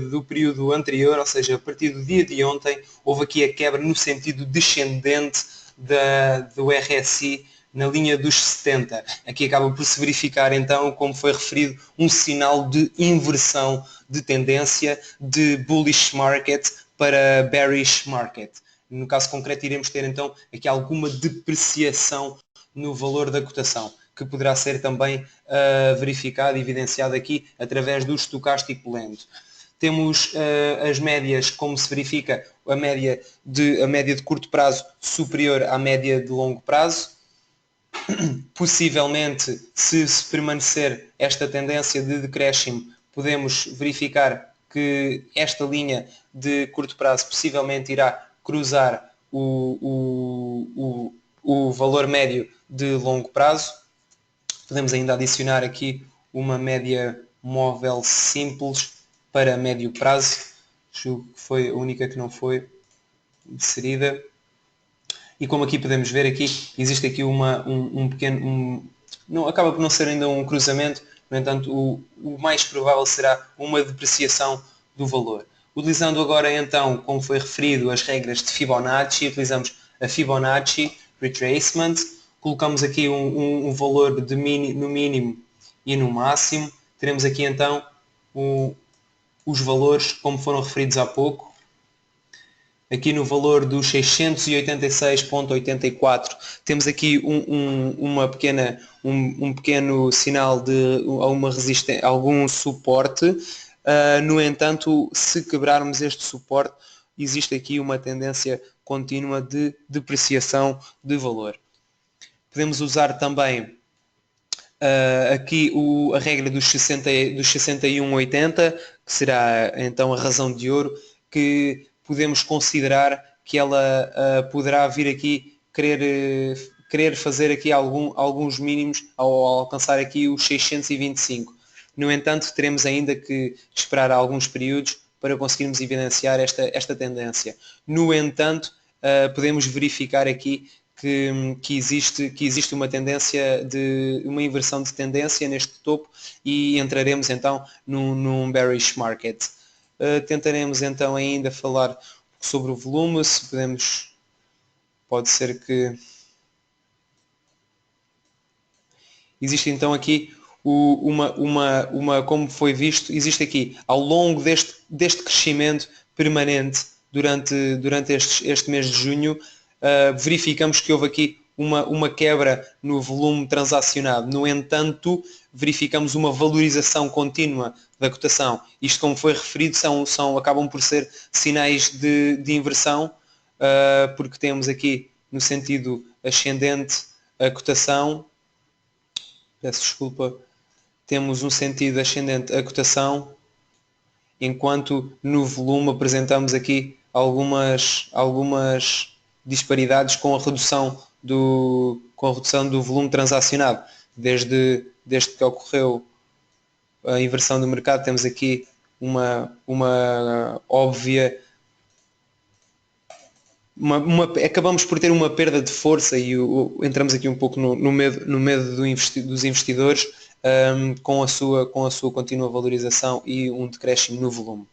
A: do período anterior, ou seja, a partir do dia de ontem, houve aqui a quebra no sentido descendente do RSI na linha dos 70. Aqui acaba por se verificar então, como foi referido, um sinal de inversão de tendência de bullish market para bearish market. No caso concreto, iremos ter então aqui alguma depreciação no valor da cotação, que poderá ser também verificado e evidenciado aqui através do estocástico lento. Temos as médias, como se verifica, a média de curto prazo superior à média de longo prazo. Possivelmente, se permanecer esta tendência de decréscimo, podemos verificar que esta linha de curto prazo possivelmente irá cruzar o valor médio de longo prazo. Podemos ainda adicionar aqui uma média móvel simples para médio prazo. Julgo que foi a única que não foi inserida. E como aqui podemos ver, aqui existe aqui um pequeno... não, acaba por não ser ainda um cruzamento, no entanto o mais provável será uma depreciação do valor. Utilizando agora então, como foi referido, as regras de Fibonacci, utilizamos a Fibonacci Retracement, colocamos aqui um valor no mínimo e no máximo, teremos aqui então os valores como foram referidos há pouco. Aqui no valor dos 686.84 temos aqui um pequeno sinal de algum suporte. No entanto, se quebrarmos este suporte, existe aqui uma tendência contínua de depreciação de valor. Podemos usar também aqui a regra dos 61,80, que será então a razão de ouro, que podemos considerar que ela poderá vir aqui querer fazer aqui alguns mínimos ao alcançar aqui os 625. No entanto, teremos ainda que esperar alguns períodos para conseguirmos evidenciar esta tendência. No entanto, podemos verificar aqui que existe uma tendência uma inversão de tendência neste topo e entraremos então num bearish market. Tentaremos então ainda falar sobre o volume, se podemos, pode ser que existe então aqui como foi visto, existe aqui ao longo deste crescimento permanente durante este mês de junho, verificamos que houve aqui uma quebra no volume transacionado. No entanto, verificamos uma valorização contínua da cotação. Isto, como foi referido, acabam por ser sinais de inversão, porque temos aqui no sentido ascendente a cotação, peço desculpa, temos um sentido ascendente a cotação, enquanto no volume apresentamos aqui algumas disparidades com a redução do volume transacionado. Desde que ocorreu a inversão do mercado, temos aqui uma óbvia, acabamos por ter uma perda de força e entramos aqui um pouco no medo dos investidores, com a sua contínua valorização e um decréscimo no volume.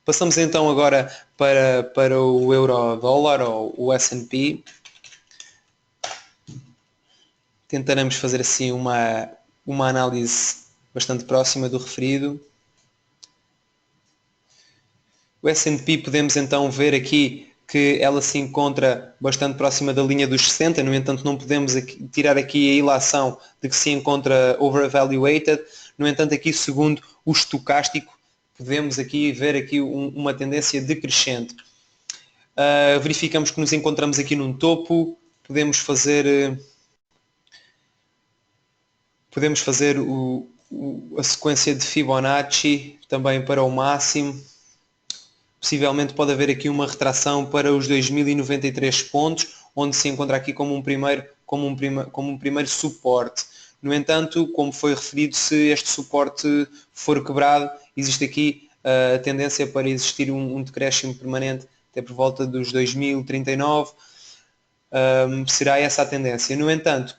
A: Passamos então agora para o euro-dólar, ou o S&P. Tentaremos fazer assim uma análise bastante próxima do referido. O S&P podemos então ver aqui que ela se encontra bastante próxima da linha dos 60, no entanto não podemos tirar aqui a ilação de que se encontra overvaluated. No entanto, aqui segundo o estocástico podemos aqui ver aqui uma tendência decrescente. Verificamos que nos encontramos aqui num topo, podemos fazer a sequência de Fibonacci também para o máximo. Possivelmente pode haver aqui uma retração para os 2093 pontos, onde se encontra aqui como um primeiro suporte. No entanto, como foi referido, se este suporte for quebrado, existe aqui a tendência para existir um decréscimo permanente até por volta dos 2039. Será essa a tendência. No entanto,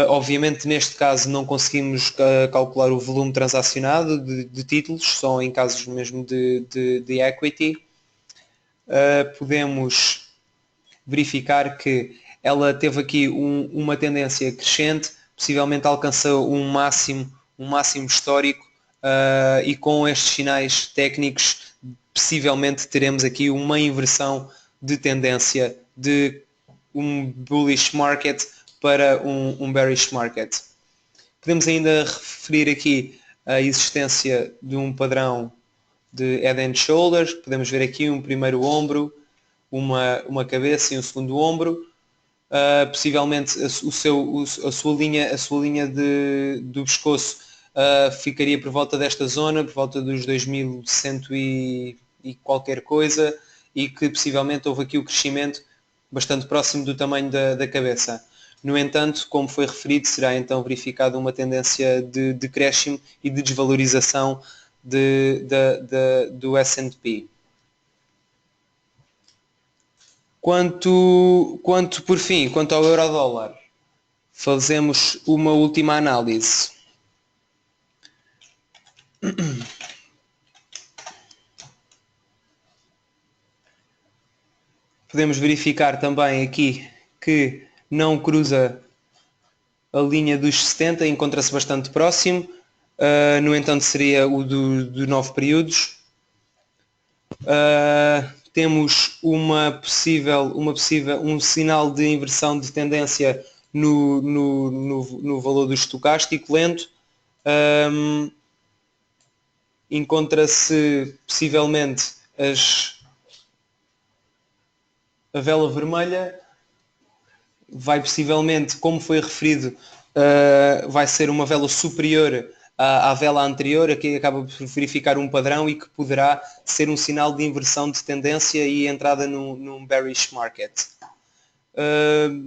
A: obviamente neste caso não conseguimos calcular o volume transacionado de títulos, só em casos mesmo de equity. Podemos verificar que ela teve aqui uma tendência crescente, possivelmente alcançou um máximo histórico, e com estes sinais técnicos possivelmente teremos aqui uma inversão de tendência de um bullish market para um bearish market. Podemos ainda referir aqui a existência de um padrão de Head and Shoulders. Podemos ver aqui um primeiro ombro, uma cabeça e um segundo ombro. Possivelmente a sua linha do pescoço ficaria por volta desta zona, por volta dos 2100 e qualquer coisa, e que possivelmente houve aqui o crescimento bastante próximo do tamanho da cabeça. No entanto, como foi referido, será então verificada uma tendência de decréscimo e de desvalorização do S&P. Quanto ao euro-dólar, fazemos uma última análise. Podemos verificar também aqui que não cruza a linha dos 70, encontra-se bastante próximo. No entanto, seria o do 9 períodos. Temos um sinal de inversão de tendência no valor do estocástico lento. Encontra-se possivelmente a vela vermelha, vai possivelmente, como foi referido, vai ser uma vela superior à vela anterior, aqui acaba por verificar um padrão e que poderá ser um sinal de inversão de tendência e entrada num bearish market.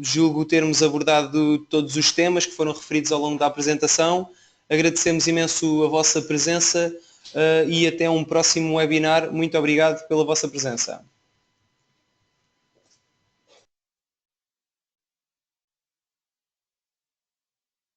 A: Julgo termos abordado todos os temas que foram referidos ao longo da apresentação. Agradecemos imenso a vossa presença e até um próximo webinar. Muito obrigado pela vossa presença.